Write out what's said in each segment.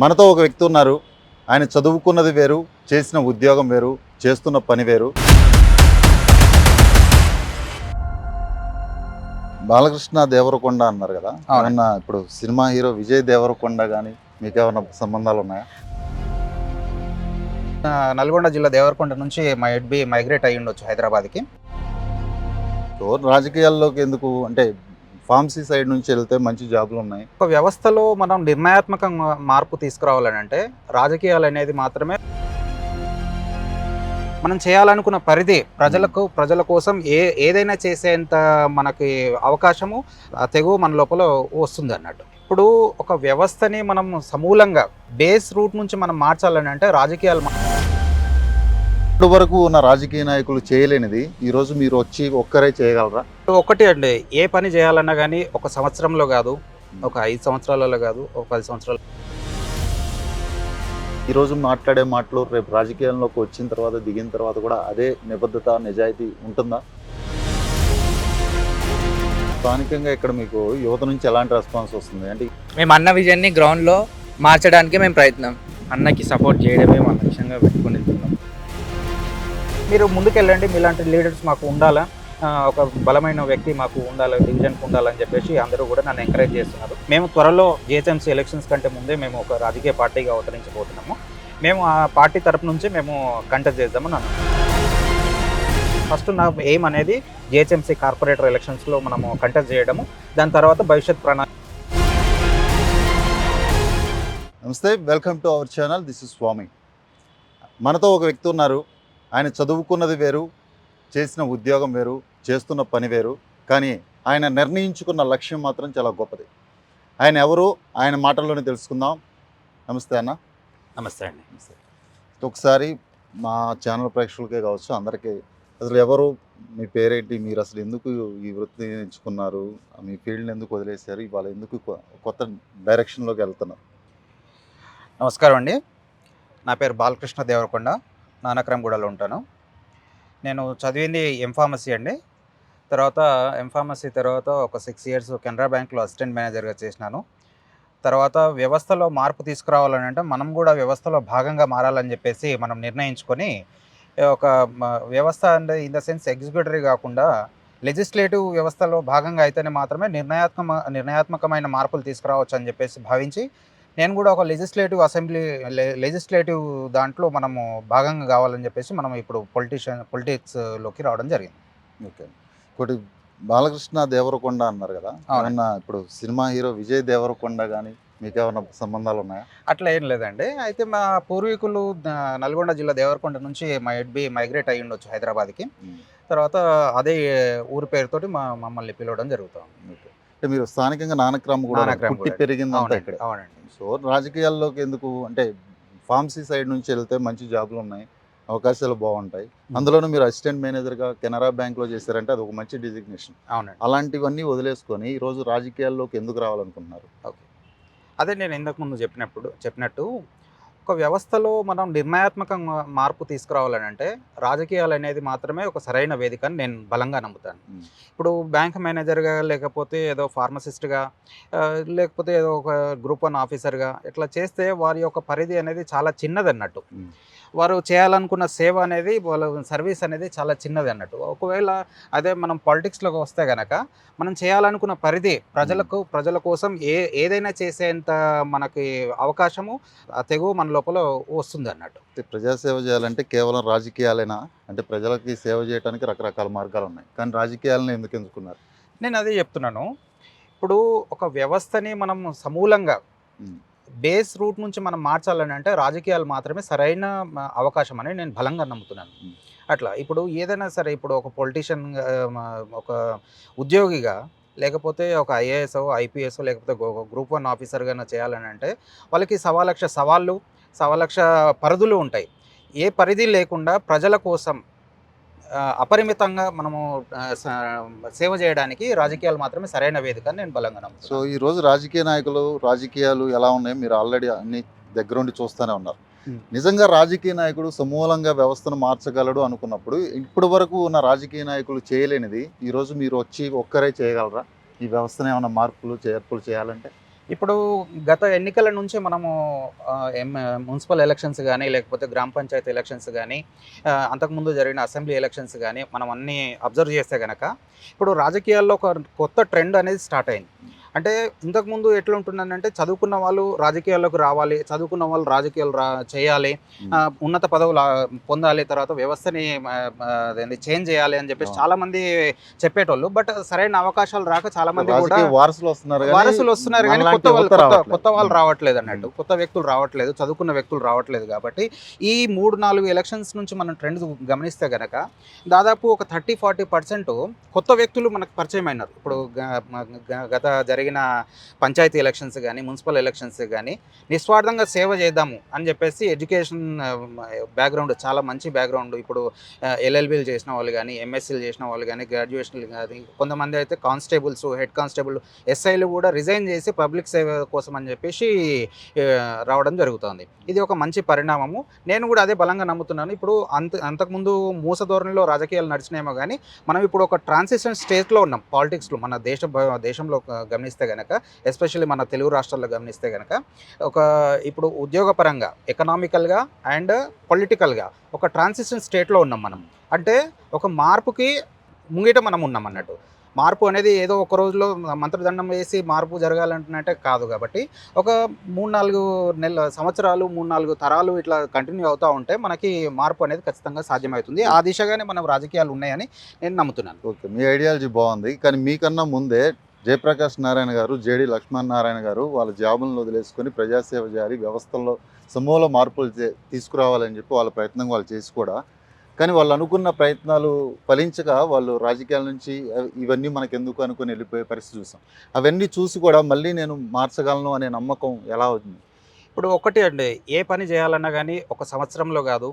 మనతో ఒక వ్యక్తి ఉన్నారు. ఆయన చదువుకున్నది వేరు, చేసిన ఉద్యోగం వేరు, చేస్తున్న పని వేరు. బాలకృష్ణ దేవరకొండ అన్నారు కదా, ఏమన్నా ఇప్పుడు సినిమా హీరో విజయ్ దేవరకొండ కానీ మీకేమన్నా సంబంధాలు ఉన్నాయా? నల్గొండ జిల్లా దేవరకొండ నుంచి మైగ్రేట్ అయ్యి ఉండొచ్చు హైదరాబాద్కి. సో రాజకీయాల్లోకి ఎందుకు అంటే ఫార్మసీ సైడ్ నుంచి వెళ్తే మంచి జాబ్లు ఉన్నాయి. ఒక వ్యవస్థలో మనం నిర్ణయాత్మకంగా మార్పు తీసుకురావాలని అంటే రాజకీయాలు అనేది మాత్రమే మనం చేయాలనుకున్న పరిధి ప్రజల కోసం ఏదైనా చేసేంత మనకి అవకాశము తెగువ మన లోపల వస్తుంది అన్నట్టు. ఇప్పుడు ఒక వ్యవస్థని మనం సమూలంగా బేస్ రూట్ నుంచి మనం మార్చాలని అంటే రాజకీయాలు ఇప్పటి వరకు ఉన్న రాజకీయ నాయకులు చేయలేనిది ఈరోజు మీరు వచ్చి ఒక్కరే చేయగలరా? ఒకటి అండి, ఏ పని చేయాలన్నా కానీ ఒక సంవత్సరంలో కాదు, ఒక 5 సంవత్సరాలలో కాదు, ఒక 10 సంవత్సరాలు. ఈరోజు మాట్లాడే మాటలు రేపు రాజకీయాల్లోకి వచ్చిన తర్వాత దిగిన తర్వాత కూడా అదే నిబద్ధత నిజాయితీ ఉంటుందా? స్థానికంగా ఇక్కడ మీకు యువత నుంచి ఎలాంటి రెస్పాన్స్ వస్తుంది? అంటే మేము అన్న విజన్ని గ్రౌండ్లో మార్చడానికి మేము ప్రయత్నం, అన్నకి సపోర్ట్ చేయడమే మా లక్ష్యంగా పెట్టుకుని వెళ్తున్నాం. మీరు ముందుకెళ్ళండి, మీలాంటి లీడర్స్ మాకు ఉండాలా, ఒక బలమైన వ్యక్తి మాకు ఉండాలి, డివిజన్కి ఉండాలని చెప్పేసి అందరూ కూడా నన్ను ఎంకరేజ్ చేస్తున్నారు. మేము త్వరలో జిహెచ్ఎంసీ ఎలక్షన్స్ కంటే ముందే మేము ఒక రాజకీయ పార్టీగా అవతరించబోతున్నాము. మేము ఆ పార్టీ తరపు నుంచి మేము కంటెస్ట్ చేద్దాము. నన్ను ఫస్ట్ నా ఎయిమ్ అనేది జిహెచ్ఎంసీ కార్పొరేటర్ ఎలక్షన్స్లో మనము కంటెస్ట్ చేయడము, దాని తర్వాత భవిష్యత్ ప్రణాళిక. నమస్తే, welcome to our channel. This is Swami. మనతో ఒక వ్యక్తి ఉన్నారు. ఆయన చదువుకున్నది వేరు, చేసిన ఉద్యోగం వేరు, చేస్తున్న పని వేరు. కానీ ఆయన నిర్ణయించుకున్న లక్ష్యం మాత్రం చాలా గొప్పది. ఆయన ఎవరు, ఆయన మాటల్లోనే తెలుసుకుందాం. నమస్తే అన్న. నమస్తే అండి. ఒకసారి మా ఛానల్ ప్రేక్షకులకే కావచ్చు, అందరికీ అసలు ఎవరు, మీ పేరేంటి, మీరు అసలు ఎందుకు ఈ వృత్తిని ఎంచుకున్నారు, మీ ఫీల్డ్ని ఎందుకు వదిలేశారు, ఇవాళ ఎందుకు కొత్త డైరెక్షన్లోకి వెళ్తున్నారు? నమస్కారం అండి, నా పేరు బాలకృష్ణ దేవరకొండ, నానక్రమ్గూడలో ఉంటాను. నేను చదివింది ఎంఫార్మసీ అండి. తర్వాత ఎంఫార్మసీ తర్వాత ఒక 6 ఇయర్స్ కెనరా బ్యాంక్లో అసిస్టెంట్ మేనేజర్గా చేసినాను. తర్వాత వ్యవస్థలో మార్పు తీసుకురావాలని అంటే మనం కూడా వ్యవస్థలో భాగంగా మారాలని చెప్పేసి మనం నిర్ణయించుకొని ఒక వ్యవస్థ అంటే ఇన్ ద సెన్స్ ఎగ్జిక్యూటివ్ కాకుండా లెజిస్లేటివ్ వ్యవస్థలో భాగంగా అయితేనే మాత్రమే నిర్ణయాత్మకమైన మార్పులు తీసుకురావచ్చు అని చెప్పేసి భావించి నేను కూడా ఒక లెజిస్లేటివ్ దాంట్లో మనము భాగంగా కావాలని చెప్పేసి మనం ఇప్పుడు పొలిటిక్స్లోకి రావడం జరిగింది. ఓకే. ఒకటి బాలకృష్ణ దేవరకొండ అన్నారు కదా, ఏమన్నా ఇప్పుడు సినిమా హీరో విజయ్ దేవరకొండ కానీ మీకేమన్నా సంబంధాలు ఉన్నాయా? అట్లా ఏం లేదండి. అయితే మా పూర్వీకులు నల్గొండ జిల్లా దేవరకొండ నుంచి మైగ్రేట్ అయ్యి ఉండొచ్చు హైదరాబాద్కి. తర్వాత అదే ఊరి పేరుతోటి మమ్మల్ని పిలవడం జరుగుతుంది. ఓకే. అంటే మీరు స్థానికంగా నానక్రమ్గూడ పుట్టి పెరిగిందంతా ఇక్కడ. అవునండి. సో రాజకీయాల్లోకి ఎందుకు అంటే ఫార్మసీ సైడ్ నుంచి వెళ్తే మంచి జాబ్లు ఉన్నాయి, అవకాశాలు బాగుంటాయి. అందులోనూ మీరు అసిస్టెంట్ మేనేజర్గా కెనరా బ్యాంక్లో చేశారంటే అది ఒక మంచి డిజిగ్నేషన్. అవునండి. అలాంటివన్నీ వదిలేసుకొని ఈరోజు రాజకీయాల్లోకి ఎందుకు రావాలనుకుంటున్నారు? ఓకే, అదే నేను ఇంతకు ముందు చెప్పినట్టు ఒక వ్యవస్థలో మనం నిర్ణయాత్మకంగా మార్పు తీసుకురావాలని అంటే రాజకీయాలు అనేది మాత్రమే ఒక సరైన వేదిక అని నేను బలంగా నమ్ముతాను. ఇప్పుడు బ్యాంక్ మేనేజర్గా, లేకపోతే ఏదో ఫార్మసిస్ట్గా, లేకపోతే ఏదో ఒక గ్రూప్ 1 ఆఫీసర్గా ఇట్లా చేస్తే వారి యొక్క పరిధి అనేది చాలా చిన్నది అన్నట్టు. వారు చేయాలనుకున్న సేవ అనేది, వాళ్ళ సర్వీస్ అనేది చాలా చిన్నది అన్నట్టు. ఒకవేళ అదే మనం పాలిటిక్స్లోకి వస్తే కనుక మనం చేయాలనుకున్న పరిధి ప్రజల కోసం ఏదైనా చేసేంత మనకి అవకాశము తెగువ మన లోపల వస్తుంది అన్నట్టు. ప్రజాసేవ చేయాలంటే కేవలం రాజకీయాలేనా? అంటే ప్రజలకి సేవ చేయడానికి రకరకాల మార్గాలు ఉన్నాయి, కానీ రాజకీయాలను ఎందుకు ఎంచుకున్నారు? నేను అదే చెప్తున్నాను. ఇప్పుడు ఒక వ్యవస్థని మనం సమూలంగా బేస్ రూట్ నుంచి మనం మార్చాలని అంటే రాజకీయాలు మాత్రమే సరైన అవకాశం అని నేను బలంగా నమ్ముతున్నాను. అట్లా ఇప్పుడు ఏదైనా సరే, ఇప్పుడు ఒక పొలిటీషియన్, ఒక ఉద్యోగిగా, లేకపోతే ఒక ఐఏఎస్, ఐపీఎస్, లేకపోతే గ్రూప్ 1 ఆఫీసర్గా చేయాలని అంటే వాళ్ళకి 1,00,000 పరిధులు ఉంటాయి. ఏ పరిధి లేకుండా ప్రజల కోసం అపరిమితంగా మనము సేవ చేయడానికి రాజకీయాలు మాత్రమే సరైన వేదిక అని నేను బలంగా నమ్ముతాను. సో ఈరోజు రాజకీయాలు ఎలా ఉన్నాయో మీరు ఆల్రెడీ అన్ని దగ్గరుండి చూస్తూనే ఉన్నారు. నిజంగా రాజకీయ నాయకుడు సమూలంగా వ్యవస్థను మార్చగలడు అనుకున్నప్పుడు ఇప్పటి వరకు ఉన్న రాజకీయ నాయకులు చేయలేనిది ఈరోజు మీరు వచ్చి ఒక్కరే చేయగలరా? ఈ వ్యవస్థను ఏమైనా మార్పులు చేర్పులు చేయాలంటే ఇప్పుడు గత ఎన్నికల నుంచి మనము మున్సిపల్ ఎలక్షన్స్ కానీ లేకపోతే గ్రామ పంచాయతీ ఎలక్షన్స్ కానీ అంతకుముందు జరిగిన అసెంబ్లీ ఎలక్షన్స్ కానీ మనం అన్నీ అబ్జర్వ్ చేస్తే కనుక ఇప్పుడు రాజకీయాల్లో ఒక కొత్త ట్రెండ్ అనేది స్టార్ట్ అయింది. అంటే ఇంతకుముందు ఎట్లా ఉంటుందంటే చదువుకున్న వాళ్ళు రాజకీయాల్లోకి రావాలి, చదువుకున్న వాళ్ళు రాజకీయాలు చేయాలి, ఉన్నత పదవులు పొందాలి, తర్వాత వ్యవస్థని చేంజ్ చేయాలి అని చెప్పేసి చాలా మంది చెప్పేటోళ్ళు. బట్ సరైన అవకాశాలు రాక చాలా మంది కూడా వారసులు వస్తున్నారు కానీ కొత్త వాళ్ళు రావట్లేదు అన్నట్టు, కొత్త వ్యక్తులు రావట్లేదు, చదువుకున్న వ్యక్తులు రావట్లేదు. కాబట్టి ఈ 3-4 ఎలక్షన్స్ నుంచి మనం ట్రెండ్ గమనిస్తే గనక దాదాపు ఒక 30-40% కొత్త వ్యక్తులు మనకు పరిచయం అయినారు. ఇప్పుడు గత జరిగిన పంచాయతీ ఎలక్షన్స్ కానీ మున్సిపల్ ఎలక్షన్స్ కానీ నిస్వార్థంగా సేవ చేద్దాము అని చెప్పేసి ఎడ్యుకేషన్ బ్యాక్గ్రౌండ్ చాలా మంచి బ్యాక్గ్రౌండ్, ఇప్పుడు ఎల్ఎల్బీలు చేసిన వాళ్ళు కానీ ఎంఎస్సీలు చేసిన వాళ్ళు కానీ గ్రాడ్యుయేషన్లు కానీ కొంతమంది అయితే కానిస్టేబుల్స్, హెడ్ కానిస్టేబుల్, ఎస్ఐలు కూడా రిజైన్ చేసి పబ్లిక్ సేవ కోసం అని చెప్పేసి రావడం జరుగుతుంది. ఇది ఒక మంచి పరిణామము. నేను కూడా అదే బలంగా నమ్ముతున్నాను. ఇప్పుడు అంతకుముందు మూస ధోరణిలో రాజకీయాలు నడిచినేమో కానీ మనం ఇప్పుడు ఒక ట్రాన్సిషన్ స్టేజ్లో ఉన్నాం పాలిటిక్స్లో. మన దేశంలో గమనిస్తే గనక ఎస్పెషల్లీ మన తెలుగు రాష్ట్రాల్లో గమనిస్తే గనక ఇప్పుడు ఉద్యోగపరంగా, ఎకనామికల్గా అండ్ పొలిటికల్గా ఒక ట్రాన్సిషన్ స్టేట్లో ఉన్నాం మనం. అంటే ఒక మార్పుకి ముంగిట మనం ఉన్నాం అన్నట్టు. మార్పు అనేది ఏదో ఒక రోజులో మంత్రదండం వేసి మార్పు జరగాలంటున్నట్టే కాదు. కాబట్టి ఒక 3-4 సంవత్సరాలు 3-4 తరాలు ఇట్లా కంటిన్యూ అవుతూ ఉంటే మనకి మార్పు అనేది ఖచ్చితంగా సాధ్యమవుతుంది. ఆ దిశగానే మనం రాజకీయాలు ఉన్నాయని నేను నమ్ముతున్నాను. ఓకే, మీ ఐడియాలజీ బాగుంది. కానీ మీకన్నా ముందే జయప్రకాష్ నారాయణ గారు, జేడి లక్ష్మణ్ నారాయణ గారు వాళ్ళ జాబులను వదిలేసుకొని ప్రజాసేవ చేయాలి, వ్యవస్థల్లో సమూల మార్పులు తీసుకురావాలని చెప్పి వాళ్ళ ప్రయత్నం వాళ్ళు చేసి కూడా, కానీ వాళ్ళు అనుకున్న ప్రయత్నాలు ఫలించక వాళ్ళు రాజకీయాల నుంచి ఇవన్నీ మనకెందుకు అనుకుని వెళ్ళిపోయే పరిస్థితి చూసాం. అవన్నీ చూసి కూడా మళ్ళీ నేను మార్చగలను అనే నమ్మకం ఎలా అవుతుంది? ఇప్పుడు ఒకటి అండి, ఏ పని చేయాలన్నా కానీ ఒక సంవత్సరంలో కాదు,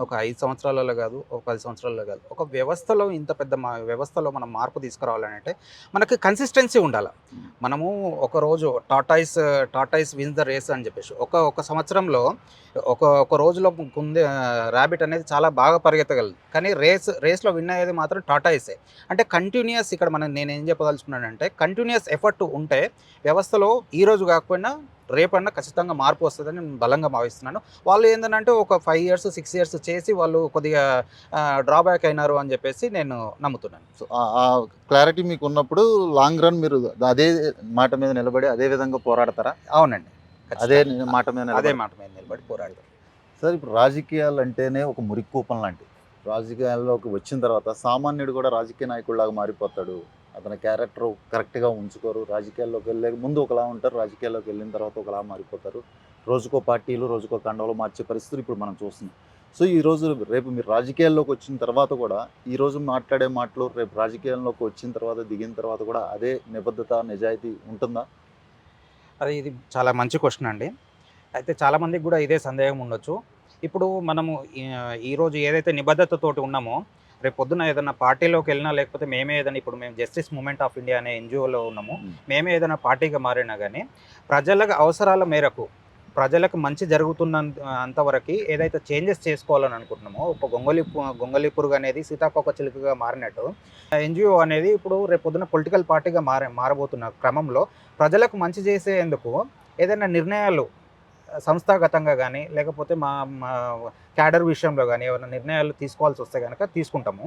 ఒక 5 సంవత్సరాలలో కాదు, ఒక 10 సంవత్సరాలలో కాదు, ఒక వ్యవస్థలో ఇంత పెద్ద వ్యవస్థలో మనం మార్పు తీసుకురావాలంటే మనకి కన్సిస్టెన్సీ ఉండాలి. మనము ఒకరోజు టాటాయిస్ విన్స్ ద రేస్ అని చెప్పేసి ఒక సంవత్సరంలో ఒక రోజులో ర్యాబిట్ అనేది చాలా బాగా పరిగెత్తగలదు. కానీ రేస్లో విన్ అయ్యేది మాత్రం టాటాయిసే. అంటే కంటిన్యూస్ ఇక్కడ నేనేం చెప్పదలుచుకున్నానంటే కంటిన్యూస్ ఎఫర్ట్ ఉంటే వ్యవస్థలో ఈరోజు కాకపోయినా రేపన్నా ఖచ్చితంగా మార్పు వస్తుందని నేను బలంగా భావిస్తున్నాను. వాళ్ళు ఏంటంటే ఒక 5 years 6 years చేసి వాళ్ళు కొద్దిగా డ్రాబ్యాక్ అయినారు అని చెప్పేసి నేను నమ్ముతున్నాను. సో ఆ క్లారిటీ మీకు ఉన్నప్పుడు లాంగ్ రన్ మీరు అదే మాట మీద నిలబడి అదే విధంగా పోరాడతారా? అవునండి, అదే మాట మీద నిలబడి పోరాడతారు. సార్, ఇప్పుడు రాజకీయాలు అంటేనే ఒక మురిక్కూపం లాంటివి. రాజకీయాల్లోకి వచ్చిన తర్వాత సామాన్యుడు కూడా రాజకీయ నాయకుడిలాగా మారిపోతాడు. అతని క్యారెక్టర్ కరెక్ట్గా ఉంచుకోరు. రాజకీయాల్లోకి వెళ్ళే ముందు ఒకలా ఉంటారు, రాజకీయాల్లోకి వెళ్ళిన తర్వాత ఒకలా మారిపోతారు. రోజుకో పార్టీలు, రోజుకో కండవలు మార్చే పరిస్థితులు ఇప్పుడు మనం చూస్తున్నాం. సో రేపు మీరు రాజకీయాల్లోకి వచ్చిన తర్వాత కూడా ఈరోజు మాట్లాడే మాటలు రేపు రాజకీయాల్లోకి వచ్చిన తర్వాత దిగిన తర్వాత కూడా అదే నిబద్ధత, నిజాయితీ ఉంటుందా? ఇది చాలా మంచి క్వశ్చన్ అండి. అయితే చాలామందికి కూడా ఇదే సందేహం ఉండొచ్చు. ఇప్పుడు మనము ఈరోజు ఏదైతే నిబద్ధతతోటి ఉన్నామో రేపు పొద్దున ఏదైనా పార్టీలోకి వెళ్ళినా లేకపోతే ఇప్పుడు మేము జస్టిస్ మూవ్మెంట్ ఆఫ్ ఇండియా అనే ఎన్జిఓలో ఉన్నాము, మేమే ఏదైనా పార్టీగా మారినా కానీ ప్రజలకు అవసరాల మేరకు ప్రజలకు మంచి జరుగుతున్న అంతవరకు ఏదైతే చేంజెస్ చేసుకోవాలని అనుకుంటున్నామో, ఒక గొంగళి పురుగు అనేది సీతాకోక చిలుకగా మారినట్టు ఎన్జిఓ అనేది ఇప్పుడు రేపు పొద్దున పొలిటికల్ పార్టీగా మారబోతున్న క్రమంలో ప్రజలకు మంచి చేసేందుకు ఏదైనా నిర్ణయాలు సంస్థాగతంగా కానీ లేకపోతే మా క్యాడర్ విషయంలో కానీ ఏమైనా నిర్ణయాలు తీసుకోవాల్సి వస్తే కనుక తీసుకుంటాము.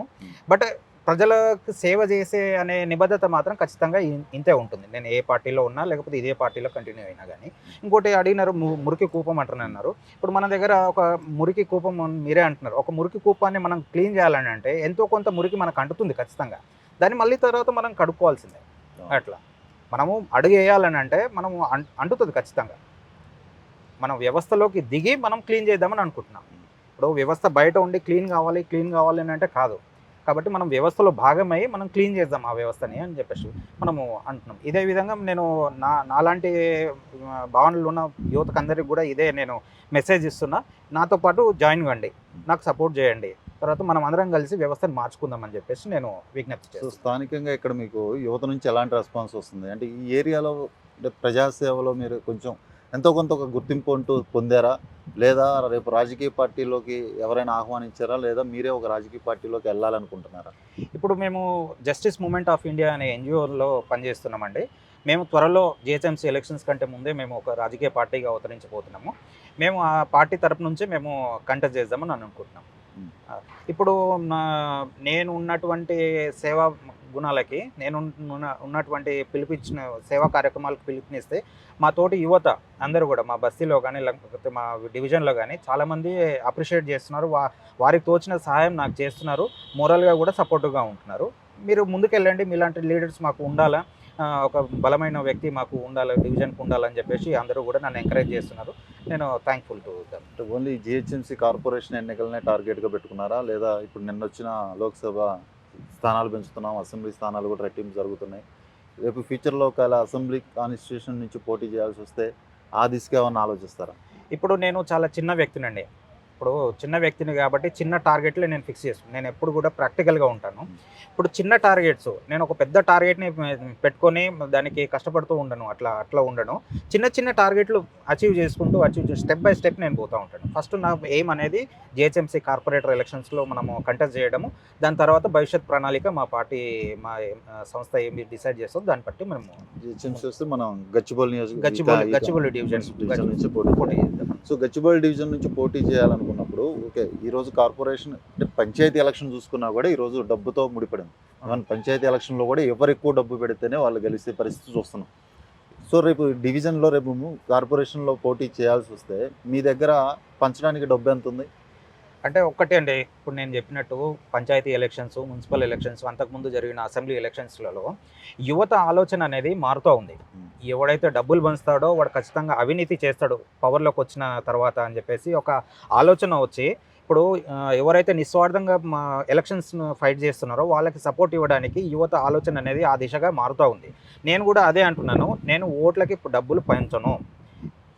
బట్ ప్రజలకు సేవ చేసే అనే నిబద్ధత మాత్రం ఖచ్చితంగా ఇంతే ఉంటుంది. నేను ఏ పార్టీలో ఉన్నా లేకపోతే ఇదే పార్టీలో కంటిన్యూ అయినా కానీ. ఇంకోటి అడిగినారు, మురికి కూపం అంటున్నారు. ఇప్పుడు మన దగ్గర ఒక మురికి కూపం మీరే అంటున్నారు. ఒక మురికి కూపాన్ని మనం క్లీన్ చేయాలని అంటే ఎంతో కొంత మురికి మనకు అంటుతుంది ఖచ్చితంగా. దాన్ని మళ్ళీ తర్వాత మనం కడుక్కోవాల్సిందే. అట్లా మనము అడుగు వేయాలని అంటే మనము అంటుతుంది ఖచ్చితంగా. మనం వ్యవస్థలోకి దిగి మనం క్లీన్ చేద్దామని అనుకుంటున్నాం. ఇప్పుడు వ్యవస్థ బయట ఉండి క్లీన్ కావాలి అని అంటే కాదు. కాబట్టి మనం వ్యవస్థలో భాగమై మనం క్లీన్ చేద్దాం ఆ వ్యవస్థని అని చెప్పేసి మనము అంటున్నాం. ఇదే విధంగా నేను నాలాంటి భావనలు ఉన్న యువతకు అందరికీ కూడా ఇదే నేను మెసేజ్ ఇస్తున్నా. నాతో పాటు జాయిన్ కండి, నాకు సపోర్ట్ చేయండి, తర్వాత మనం అందరం కలిసి వ్యవస్థను మార్చుకుందామని చెప్పేసి నేను విజ్ఞప్తి చేస్తాను. స్థానికంగా ఇక్కడ మీకు యువత నుంచి ఎలాంటి రెస్పాన్స్ వస్తుంది? అంటే ఈ ఏరియాలో ప్రజాసేవలో మీరు కొంచెం ఎంతో కొంత ఒక గుర్తింపు అంటూ పొందారా? లేదా రేపు రాజకీయ పార్టీలోకి ఎవరైనా ఆహ్వానించారా? లేదా మీరే ఒక రాజకీయ పార్టీలోకి వెళ్ళాలనుకుంటున్నారా? ఇప్పుడు మేము జస్టిస్ మూవ్మెంట్ ఆఫ్ ఇండియా అనే ఎన్జిఓలో పనిచేస్తున్నామండి. మేము త్వరలో జిహెచ్ఎంసీ ఎలక్షన్స్ కంటే ముందే మేము ఒక రాజకీయ పార్టీగా అవతరించబోతున్నాము. మేము ఆ పార్టీ తరపు నుంచే మేము కంటెస్ట్ చేద్దామని అనుకుంటున్నాం. ఇప్పుడు నేను ఉన్నటువంటి సేవా గుణాలకి ఉన్నటువంటి పిలిపించిన సేవా కార్యక్రమాలకు పిలుపునిస్తే మా తోటి యువత అందరూ కూడా మా బస్తీలో కానీ లేకపోతే మా డివిజన్లో కానీ చాలామంది అప్రిషియేట్ చేస్తున్నారు. వారికి తోచిన సహాయం నాకు చేస్తున్నారు. మోరల్గా కూడా సపోర్టివ్గా ఉంటున్నారు. మీరు ముందుకెళ్ళండి, మీలాంటి లీడర్స్ మాకు ఉండాలా, ఒక బలమైన వ్యక్తి మాకు ఉండాలి, డివిజన్కి ఉండాలని చెప్పేసి అందరూ కూడా నన్ను ఎంకరేజ్ చేస్తున్నారు. నేను thankful to them. Only GHMC corporation ఎన్నికలనే టార్గెట్గా పెట్టుకున్నారా, లేదా ఇప్పుడు నిన్న వచ్చిన లోక్సభ స్థానాలు పెంచుతున్నాం, అసెంబ్లీ స్థానాలు కూడా రెట్టింపు జరుగుతున్నాయి, రేపు ఫ్యూచర్లో ఒకవేళ అసెంబ్లీ కాన్స్టిట్యూషన్ నుంచి పోటీ చేయాల్సి వస్తే ఆ దిశగా ఏమన్నా ఆలోచిస్తారా? ఇప్పుడు నేను చాలా చిన్న వ్యక్తినండి. ఇప్పుడు చిన్న వ్యక్తిని కాబట్టి చిన్న టార్గెట్లే నేను ఫిక్స్ చేస్తాను. నేను ఎప్పుడు కూడా ప్రాక్టికల్గా ఉంటాను. ఇప్పుడు చిన్న టార్గెట్స్, నేను ఒక పెద్ద టార్గెట్ని పెట్టుకొని దానికి కష్టపడుతూ ఉండను, అట్లా ఉండను. చిన్న చిన్న టార్గెట్లు అచీవ్ స్టెప్ బై స్టెప్ నేను పోతూ ఉంటాను. ఫస్ట్ నా ఎయిమ్ అనేది జిహెచ్ఎంసీ కార్పొరేటర్ ఎలక్షన్స్లో మనము కంటెస్ట్ చేయడము. దాని తర్వాత భవిష్యత్ ప్రణాళిక మా పార్టీ మా సంస్థ ఏమి డిసైడ్ చేస్తుందో దాన్ని బట్టి మేము జిహెచ్ఎంసీ వస్తే మనం గచ్చిబౌలి డివిజన్ నుంచి పోటీ చేద్దాం. సో గచ్చిబౌలి డివిజన్ నుంచి పోటీ చేయాలనుకున్నప్పుడు ఓకే, ఈరోజు కార్పొరేషన్ అంటే పంచాయతీ ఎలక్షన్ చూసుకున్నా కూడా ఈరోజు డబ్బుతో ముడిపడింది. మన పంచాయతీ ఎలక్షన్లో కూడా ఎవరు ఎక్కువ డబ్బు పెడితేనే వాళ్ళు గెలిచే పరిస్థితి చూస్తున్నాం. సో రేపు డివిజన్లో రేపు కార్పొరేషన్లో పోటీ చేయాల్సి వస్తే మీ దగ్గర పంచడానికి డబ్బు ఎంత ఉంది? అంటే ఒక్కటే అండి, ఇప్పుడు నేను చెప్పినట్టు పంచాయతీ ఎలక్షన్స్, మున్సిపల్ ఎలక్షన్స్, అంతకుముందు జరిగిన అసెంబ్లీ ఎలక్షన్స్లలో యువత ఆలోచన అనేది మారుతూ ఉంది. ఎవడైతే డబ్బులు పంచుతాడో వాడు ఖచ్చితంగా అవినీతి చేస్తాడు పవర్లోకి వచ్చిన తర్వాత అని చెప్పేసి ఒక ఆలోచన వచ్చి, ఇప్పుడు ఎవరైతే నిస్వార్థంగా ఎలక్షన్స్ ఫైట్ చేస్తున్నారో వాళ్ళకి సపోర్ట్ ఇవ్వడానికి యువత ఆలోచన అనేది ఆ దిశగా మారుతూ ఉంది. నేను కూడా అదే అంటున్నాను. నేను ఓట్లకి డబ్బులు పంచను.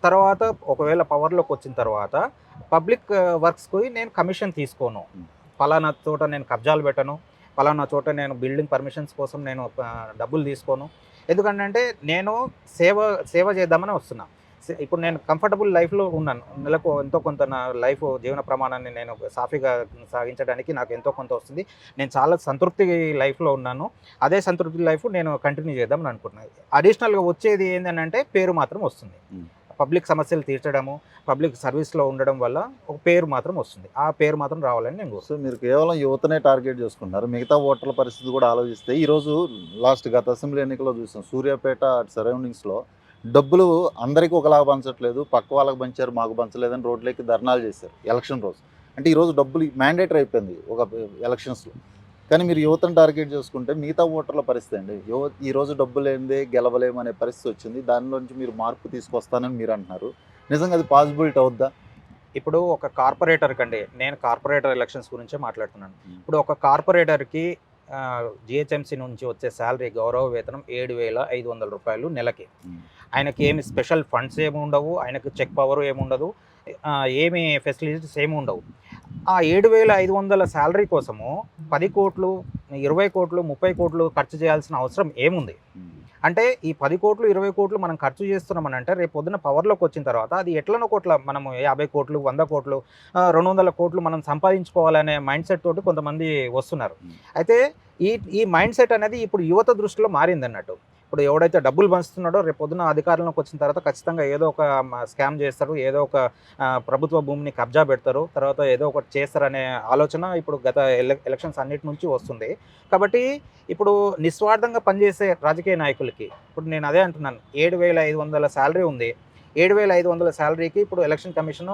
తర్వాత ఒకవేళ పవర్లోకి వచ్చిన తర్వాత పబ్లిక్ వర్క్స్కి నేను కమిషన్ తీసుకోను. పలానా చోట నేను కబ్జాలు పెట్టను, పలానా చోట నేను బిల్డింగ్ పర్మిషన్స్ కోసం నేను డబ్బులు తీసుకోను. ఎందుకంటే నేను సేవ చేద్దామని వస్తున్నా. ఇప్పుడు నేను కంఫర్టబుల్ లైఫ్లో ఉన్నాను. నెలకు ఎంతో కొంత నా జీవన ప్రమాణాన్ని నేను సాఫీగా సాగించడానికి నాకు ఎంతో కొంత వస్తుంది. నేను చాలా సంతృప్తి లైఫ్లో ఉన్నాను. అదే సంతృప్తి లైఫ్ నేను కంటిన్యూ చేద్దామని అనుకుంటున్నాను. అడిషనల్గా వచ్చేది ఏంటంటే పేరు మాత్రం వస్తుంది. పబ్లిక్ సమస్యలు తీర్చడము, పబ్లిక్ సర్వీస్లో ఉండడం వల్ల ఒక పేరు మాత్రం వస్తుంది. ఆ పేరు మాత్రం రావాలని నేను సో మీరు కేవలం యువతనే టార్గెట్ చేసుకుంటున్నారు. మిగతా ఓటర్ల పరిస్థితి కూడా ఆలోచిస్తే ఈరోజు గత అసెంబ్లీ ఎన్నికల్లో చూసాం, సూర్యాపేట సరౌండింగ్స్లో డబ్బులు అందరికీ ఒకలాగా పంచట్లేదు, పక్క వాళ్ళకి పంచారు మాకు పంచలేదని రోడ్లకి ధర్నాలు చేశారు ఎలక్షన్ రోజు. అంటే ఈరోజు డబ్బులు మ్యాండేటరీ అయిపోయింది ఒక ఎలక్షన్స్లో. కానీ మీరు యువతను టార్గెట్ చేసుకుంటే మిగతా ఓటర్ల పరిస్థితి అండి, ఈరోజు డబ్బులు లేనిదే గెలవలేమనే పరిస్థితి వచ్చింది. దానిలోంచి మీరు మార్పు తీసుకొస్తానని మీరు అంటున్నారు. నిజంగా అది పాసిబిలిటీ అవుద్దా? ఇప్పుడు ఒక కార్పొరేటర్ కండి, నేను కార్పొరేటర్ ఎలక్షన్స్ గురించే మాట్లాడుతున్నాను. ఇప్పుడు ఒక కార్పొరేటర్కి జిహెచ్ఎంసీ నుంచి వచ్చే శాలరీ గౌరవ వేతనం 7,500 రూపాయలు నెలకి. ఆయనకి ఏమి స్పెషల్ ఫండ్స్ ఏమి ఉండవు, ఆయనకు చెక్ పవర్ ఏముండదు, ఏమి ఫెసిలిటీస్ ఏమి ఉండవు. ఆ 7,500 శాలరీ కోసము 10 కోట్లు, 20 కోట్లు, 30 కోట్లు ఖర్చు చేయాల్సిన అవసరం ఏముంది? అంటే ఈ 10 కోట్లు, 20 కోట్లు మనం ఖర్చు చేస్తున్నామని అంటే రేపు పొద్దున పవర్లోకి వచ్చిన తర్వాత అది ఎట్లనో కోట్ల మనము 50 కోట్లు, 100 కోట్లు, 200 కోట్లు మనం సంపాదించుకోవాలనే మైండ్ సెట్ తోటి కొంతమంది వస్తున్నారు. అయితే ఈ మైండ్ సెట్ అనేది ఇప్పుడు యువత దృష్టిలో మారింది అన్నట్టు. ఇప్పుడు ఎవడైతే డబ్బులు పంచుతున్నాడో రేపు పొద్దున అధికారంలోకి వచ్చిన తర్వాత ఖచ్చితంగా ఏదో ఒక స్కామ్ చేస్తారు, ఏదో ఒక ప్రభుత్వ భూమిని కబ్జా పెడతారు, తర్వాత ఏదో ఒకటి చేస్తారనే ఆలోచన ఇప్పుడు గత ఎలక్షన్స్ అన్నిటి నుంచి వస్తుంది. కాబట్టి ఇప్పుడు నిస్వార్థంగా పనిచేసే రాజకీయ నాయకులకి ఇప్పుడు నేను అదే అంటున్నాను, 7,500 శాలరీ ఉంది. 7,500 శాలరీకి ఇప్పుడు ఎలక్షన్ కమిషన్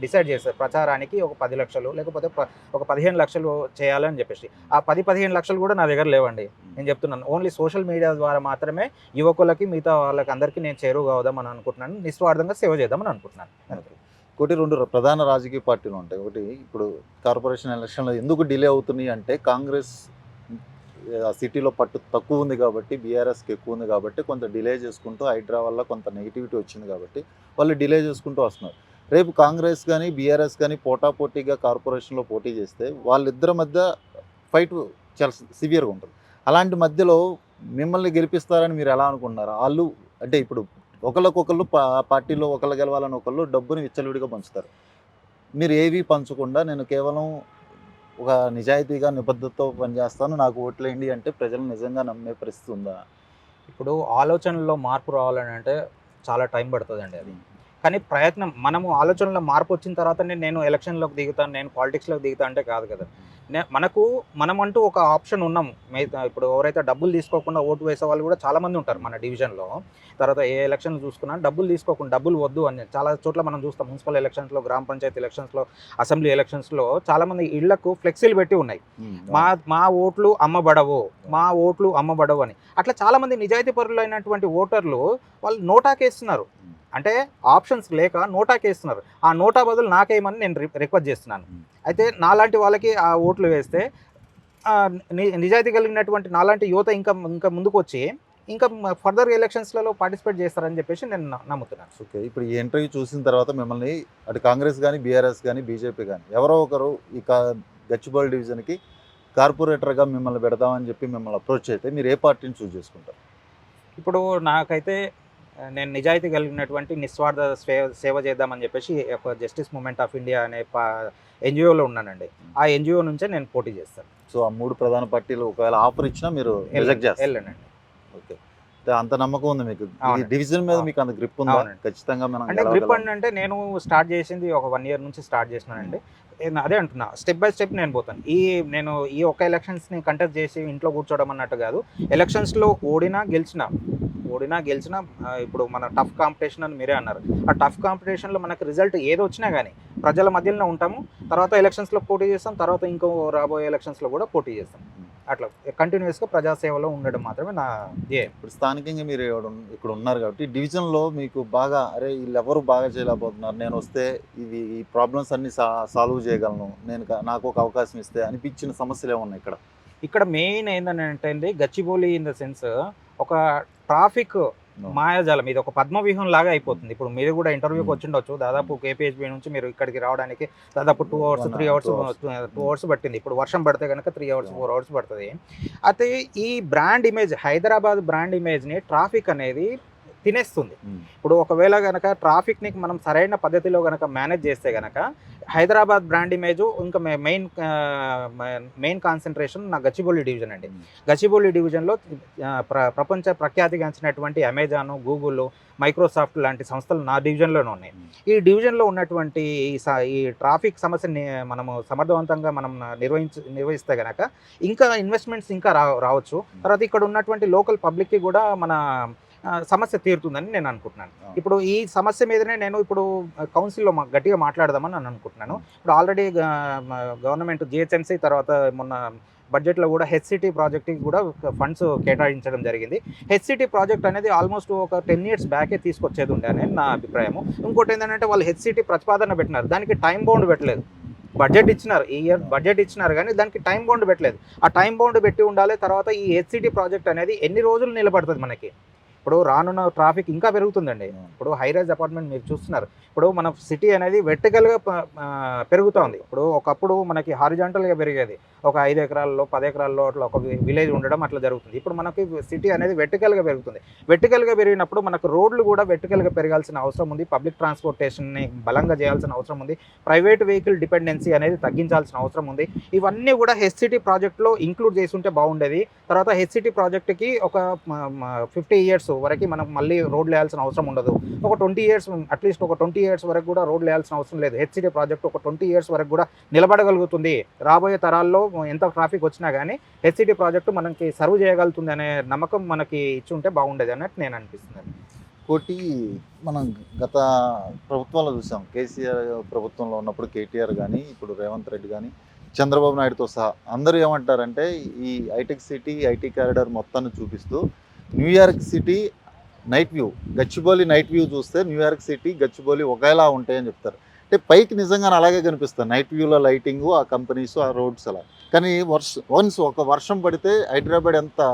డిసైడ్ చేశారు ప్రచారానికి ఒక 10 లక్షలు లేకపోతే ఒక 15 లక్షలు చేయాలని చెప్పేసి. ఆ 10-15 లక్షలు కూడా నా దగ్గర లేవండి. నేను చెప్తున్నాను, ఓన్లీ సోషల్ మీడియా ద్వారా మాత్రమే యువకులకి మిగతా వాళ్ళకి అందరికీ నేను చేరువ అవుదామని అనుకుంటున్నాను, నిస్వార్థంగా సేవ చేద్దామని అనుకుంటున్నాను. ఒకటి 2 ప్రధాన రాజకీయ పార్టీలు ఉంటాయి. ఒకటి ఇప్పుడు కార్పొరేషన్ ఎలక్షన్లో ఎందుకు డిలే అవుతున్నాయి అంటే కాంగ్రెస్ ఆ సిటీలో పట్టు తక్కువ ఉంది కాబట్టి, బీఆర్ఎస్కి ఎక్కువ ఉంది కాబట్టి కొంత డిలే చేసుకుంటూ, హైడ్రా వల్ల కొంత నెగిటివిటీ వచ్చింది కాబట్టి వాళ్ళు డిలే చేసుకుంటూ వస్తున్నారు. రేపు కాంగ్రెస్ కానీ బీఆర్ఎస్ కానీ పోటాపోటీగా కార్పొరేషన్లో పోటీ చేస్తే వాళ్ళిద్దరి మధ్య ఫైట్ చాలా సివియర్గా ఉంటుంది. అలాంటి మధ్యలో మిమ్మల్ని గెలిపిస్తారని మీరు ఎలా అనుకుంటున్నారు? వాళ్ళు అంటే ఇప్పుడు ఒకళ్ళకొకళ్ళు పార్టీలో ఒకళ్ళు గెలవాలని ఒకళ్ళు డబ్బుని విచ్చలవిడిగా పంచుతారు. మీరు ఏవి పంచకుండా నేను కేవలం ఒక నిజాయితీగా నిబద్ధతతో పనిచేస్తాను, నాకు ఓట్లేయండి అంటే ప్రజలు నిజంగా నమ్మే పరిస్థితి ఉందా? ఇప్పుడు ఆలోచనలో మార్పు రావాలని అంటే చాలా టైం పడుతుందండి అది. కానీ ప్రయత్నం, మనము ఆలోచనలో మార్పు వచ్చిన తర్వాతనే నేను ఎలక్షన్లోకి దిగుతాను, నేను పాలిటిక్స్లోకి దిగుతా అంటే కాదు కదా. మనమంటూ ఒక ఆప్షన్ ఉన్నాము. ఇప్పుడు ఎవరైతే డబ్బులు తీసుకోకుండా ఓటు వేసే వాళ్ళు కూడా చాలామంది ఉంటారు మన డివిజన్లో. తర్వాత ఏ ఎలక్షన్లు చూసుకున్నా డబ్బులు తీసుకోకుండా, డబ్బులు వద్దు అని చాలా చోట్ల మనం చూస్తాం. మున్సిపల్ ఎలక్షన్స్లో, గ్రామ పంచాయతీ ఎలక్షన్స్లో, అసెంబ్లీ ఎలక్షన్స్లో చాలామంది ఇళ్లకు ఫ్లెక్సీలు పెట్టి ఉన్నాయి. మా ఓట్లు అమ్మబడవు, మా ఓట్లు అమ్మబడవు అని. అట్లా చాలామంది నిజాయితీ పరులైనటువంటి ఓటర్లు వాళ్ళు నోటాకేస్తున్నారు. అంటే ఆప్షన్స్ లేక నోటాకేస్తున్నారు. ఆ నోటా బదులు నాకేమని నేను రిక్వెస్ట్ చేస్తున్నాను. అయితే నాలాంటి వాళ్ళకి ఆ ఓట్లు వేస్తే నిజాయితీ కలిగినటువంటి నాలాంటి యువత ఇంకా ముందుకు వచ్చి ఇంకా ఫర్దర్ ఎలక్షన్స్లలో పార్టిసిపేట్ చేస్తారని చెప్పేసి నేను నమ్ముతున్నాను. ఓకే, ఇప్పుడు ఈ ఇంటర్వ్యూ చూసిన తర్వాత మిమ్మల్ని అటు కాంగ్రెస్ కానీ, బీఆర్ఎస్ కానీ, బీజేపీ కానీ ఎవరో ఒకరు ఈ గచ్చిబౌలి డివిజన్కి కార్పొరేటర్గా మిమ్మల్ని పెడదామని చెప్పి మిమ్మల్ని అప్రోచ్ అయితే మీరు ఏ పార్టీని చూస్ చేసుకుంటారు? ఇప్పుడు నాకైతే నేను నిజాయితీ కలిగినటువంటి నిస్వార్థ సేవ చేద్దామని చెప్పేసి ఒక జస్టిస్ మూమెంట్ ఆఫ్ ఇండియా అనే ఎన్జిఓలో ఉన్నానండి. ఆ ఎన్జిఓ నుంచే నేను పోటీ చేస్తాను. సో ఆ 3 ప్రధాన పార్టీలు ఒకవేళ ఆఫర్ ఇచ్చినా మీరు రిజెక్ట్ చేస్తారు? వెళ్ళండి. ఓకే, అంత నమ్మకం ఉంది మీకు ఈ డివిజన్ మీద? మీకు అంత గ్రిప్ ఉందా? ఖచ్చితంగా మనం అంటే గ్రిప్ అంటే నేను స్టార్ట్ చేసింది ఒక 1 year నుంచి స్టార్ట్ చేసినానండి. అదే అంటున్నా, స్టెప్ బై స్టెప్ నేను పోతాను. నేను ఈ ఒక్క ఎలక్షన్స్ని కంటెస్ట్ చేసి ఇంట్లో కూర్చోవడం అన్నట్టు కాదు. ఎలక్షన్స్లో ఓడినా గెలిచినా ఇప్పుడు మన టఫ్ కాంపిటీషన్ అని మీరే అన్నారు. ఆ టఫ్ కాంపిటీషన్లో మనకు రిజల్ట్ ఏదో వచ్చినా కానీ ప్రజల మధ్యలోనే ఉంటాము. తర్వాత ఎలక్షన్స్లో పోటీ చేస్తాం, తర్వాత ఇంకో రాబోయే ఎలక్షన్స్లో కూడా పోటీ చేస్తాం. అట్లా కంటిన్యూస్గా ప్రజాసేవలో ఉండడం మాత్రమే నా ధ్యేయం. ఇప్పుడు స్థానికంగా మీరు ఇక్కడ ఉన్నారు కాబట్టి డివిజన్లో మీకు బాగా అరే వీళ్ళు ఎవరు బాగా చేయలేకపోతున్నారు, నేను వస్తే ఈ ప్రాబ్లమ్స్ అన్ని సాల్వ్ చేయగలను, నాకు ఒక అవకాశం ఇస్తే అనిపించిన సమస్యలు ఏమున్నాయి ఇక్కడ? మెయిన్ ఏంటంటే అండి, గచ్చిబౌలి ఇన్ ద సెన్స్ ఒక ట్రాఫిక్ మాయాజాలం, ఇది ఒక పద్మవ్యూహం లాగా అయిపోతుంది. ఇప్పుడు మీరు కూడా ఇంటర్వ్యూకి వచ్చిండొచ్చు. దాదాపు కేపీహెచ్బీ నుంచి మీరు ఇక్కడికి రావడానికి దాదాపు 2 hours 3 hours పట్టింది. ఇప్పుడు వర్షం పడితే కనుక 3 hours 4 hours పడుతుంది. అయితే ఈ బ్రాండ్ ఇమేజ్, హైదరాబాద్ బ్రాండ్ ఇమేజ్ని ట్రాఫిక్ అనేది తినేస్తుంది. ఇప్పుడు ఒకవేళ కనుక ట్రాఫిక్ని మనం సరైన పద్ధతిలో కనుక మేనేజ్ చేస్తే కనుక హైదరాబాద్ బ్రాండ్ ఇమేజ్ ఇంకా మెయిన్ కాన్సన్ట్రేషన్ నా గచ్చిబౌలి డివిజన్ అండి. గచ్చిబౌలి డివిజన్లో ప్రపంచ ప్రఖ్యాతిగాంచినటువంటి అమెజాన్, గూగుల్, మైక్రోసాఫ్ట్ లాంటి సంస్థలు నా డివిజన్లోనే ఉన్నాయి. ఈ డివిజన్లో ఉన్నటువంటి ఈ ట్రాఫిక్ సమస్యని మనము సమర్థవంతంగా మనం నిర్వహిస్తే కనుక ఇంకా ఇన్వెస్ట్మెంట్స్ ఇంకా రావచ్చు. తర్వాత ఇక్కడ ఉన్నటువంటి లోకల్ పబ్లిక్కి కూడా మన సమస్య తీరుతుందని నేను అనుకుంటున్నాను. ఇప్పుడు ఈ సమస్య మీదనే నేను ఇప్పుడు కౌన్సిల్లో గట్టిగా మాట్లాడదామని నేను అనుకుంటున్నాను. ఇప్పుడు ఆల్రెడీ గవర్నమెంట్ జిహెచ్ఎంసీ తర్వాత మొన్న బడ్జెట్లో కూడా హెచ్సిటీ ప్రాజెక్ట్కి కూడా ఫండ్స్ కేటాయించడం జరిగింది. హెచ్సిటీ ప్రాజెక్ట్ అనేది ఆల్మోస్ట్ ఒక 10 years బ్యాకే తీసుకొచ్చేది ఉండే అనేది నా అభిప్రాయము. ఇంకోటి ఏంటంటే వాళ్ళు హెచ్సిటీ ప్రతిపాదన పెట్టినారు, దానికి టైం బౌండ్ పెట్టలేదు. బడ్జెట్ ఇచ్చినారు, ఈ ఇయర్ బడ్జెట్ ఇచ్చినారు, కానీ దానికి టైం బౌండ్ పెట్టలేదు. ఆ టైం బౌండ్ పెట్టి ఉండాలి. తర్వాత ఈ హెచ్సిటీ ప్రాజెక్ట్ అనేది ఎన్ని రోజులు నిలబడుతుంది మనకి? ఇప్పుడు రానున్న ట్రాఫిక్ ఇంకా పెరుగుతుందండి. ఇప్పుడు హైరైజ్ అపార్ట్మెంట్ మీరు చూస్తున్నారు. ఇప్పుడు మన సిటీ అనేది వెర్టికల్గా పెరుగుతోంది. ఇప్పుడు ఒకప్పుడు మనకి హారిజాంటల్గా పెరిగేది, ఒక 5 ఎకరాల్లో 10 ఎకరాల్లో అట్లా ఒక విలేజ్ ఉండడం అట్లా జరుగుతుంది. ఇప్పుడు మనకి సిటీ అనేది వెర్టికల్గా పెరుగుతుంది. వెర్టికల్గా పెరిగినప్పుడు మనకు రోడ్లు కూడా వెర్టికల్గా పెరగాల్సిన అవసరం ఉంది. పబ్లిక్ ట్రాన్స్పోర్టేషన్ని బలంగా చేయాల్సిన అవసరం ఉంది. ప్రైవేట్ వెహికల్ డిపెండెన్సీ అనేది తగ్గించాల్సిన అవసరం ఉంది. ఇవన్నీ కూడా హెచ్సిటీ ప్రాజెక్ట్లో ఇంక్లూడ్ చేసుంటే బాగుండేది. తర్వాత హెచ్సిటీ ప్రాజెక్ట్కి ఒక 50 years వరకు మనం మళ్ళీ రోడ్లు వేయాల్సిన అవసరం ఉండదు. ఒక 20 years, అట్లీస్ట్ ఒక 20 years వరకు కూడా రోడ్లు వేయాల్సిన అవసరం లేదు. హెచ్సిటీ ప్రాజెక్ట్ ఒక 20 years వరకు కూడా నిలబడగలుగుతుంది. రాబోయే తరాల్లో ఎంత ట్రాఫిక్ వచ్చినా కానీ హెచ్సిటీ ప్రాజెక్టు మనకి సర్వ్ చేయగలుగుతుంది అనే నమ్మకం మనకి ఇచ్చి ఉంటే బాగుండేది అన్నట్టు నేను అనిపిస్తున్నాను. ఇంకోటి మనం గత ప్రభుత్వంలో చూసాం, కేసీఆర్ ప్రభుత్వంలో ఉన్నప్పుడు కేటీఆర్ కానీ, ఇప్పుడు రేవంత్ రెడ్డి కానీ, చంద్రబాబు నాయుడుతో సహా అందరూ ఏమంటారంటే ఈ హైటెక్ సిటీ, ఐటీ కారిడార్ మొత్తాన్ని చూపిస్తూ New York city night view, Gachibowli night view చూస్తే న్యూయార్క్ సిటీ, గచ్చిబౌలి ఒకేలా ఉంటాయని చెప్తారు. అంటే పైకి నిజంగానే అలాగే కనిపిస్తుంది, నైట్ వ్యూలో లైటింగు, ఆ కంపెనీస్, ఆ రోడ్స్ అలా. కానీ వన్స్ ఒక వర్షం పడితే హైదరాబాద్ అంతా,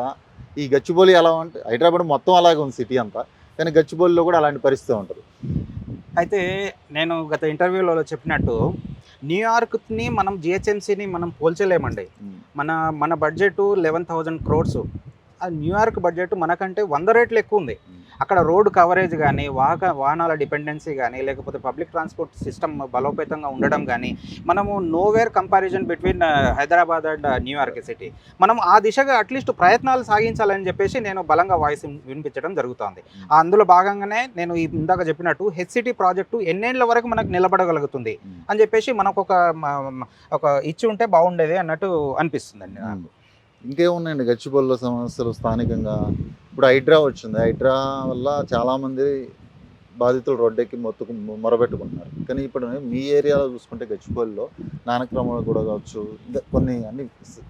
ఈ గచ్చిబౌలి ఎలా అంటే హైదరాబాద్ మొత్తం అలాగే ఉంది సిటీ అంతా, కానీ గచ్చిబౌలిలో కూడా అలాంటి పరిస్థితి ఉంటుంది. అయితే నేను గత ఇంటర్వ్యూలో చెప్పినట్టు న్యూయార్క్ని మనం జిహెచ్ఎంసీని మనం పోల్చలేమండి. మన బడ్జెట్ 11,000 crores. ఆ న్యూయార్క్ బడ్జెట్ మనకంటే 100 రెట్లు ఎక్కువ ఉంది. అక్కడ రోడ్ కవరేజ్ కానీ వాహనాల డిపెండెన్సీ కానీ లేకపోతే పబ్లిక్ ట్రాన్స్పోర్ట్ సిస్టమ్ బలోపేతంగా ఉండడం కానీ మనము nowhere comparison between Hyderabad and New York city మనం ఆ దిశగా అట్లీస్ట్ ప్రయత్నాలు సాగించాలని చెప్పేసి నేను బలంగా వాయిస్ వినిపించడం జరుగుతుంది. అందులో భాగంగానే నేను ఇందాక చెప్పినట్టు హెచ్సిటీ ప్రాజెక్టు ఎన్నేళ్ల వరకు మనకు నిలబడగలుగుతుంది అని చెప్పేసి మనకు ఒక ఇచ్చి ఉంటే బాగుండేది అన్నట్టు అనిపిస్తుందండి నాకు. ఇంకేమున్నాయండి గచ్చిబౌలిలో సమస్యలు స్థానికంగా? ఇప్పుడు హైడ్రా వచ్చింది. హైడ్రా వల్ల చాలామంది బాధితులు రోడ్డెక్కి మొరబెట్టుకుంటున్నారు. కానీ ఇప్పుడు మీ ఏరియాలో చూసుకుంటే గచ్చిబౌలిలో నానక్రమంలో కూడా కావచ్చు, ఇంకా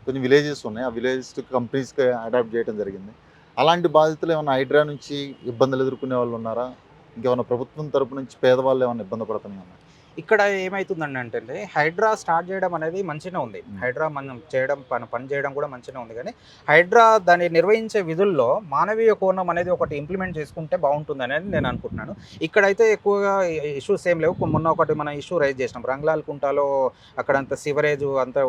కొన్ని విలేజెస్ ఉన్నాయి. ఆ విలేజెస్ కంపెనీస్కి అడాప్ట్ చేయడం జరిగింది. అలాంటి బాధితులు ఏమైనా హైడ్రా నుంచి ఇబ్బందులు ఎదుర్కొనే వాళ్ళు ఉన్నారా? ఇంకేమైనా ప్రభుత్వం తరపు నుంచి పేదవాళ్ళు ఏమైనా ఇబ్బంది పడుతున్నారా? ఇక్కడ ఏమవుతుందండి అంటే హైడ్రా స్టార్ట్ చేయడం అనేది మంచిగా ఉంది. హైడ్రా మనం పని చేయడం కూడా మంచిగా ఉంది. కానీ హైడ్రా దాన్ని నిర్వహించే విధుల్లో మానవీయ కోణం అనేది ఒకటి ఇంప్లిమెంట్ చేసుకుంటే బాగుంటుంది అనేది నేను అనుకుంటున్నాను. ఇక్కడైతే ఎక్కువగా ఇష్యూస్ ఏం లేవు. మొన్న ఒకటి మన ఇష్యూ రైజ్ చేసినాం. రంగలాల్ కుంటాలో అక్కడంత సివరేజ్ అంతా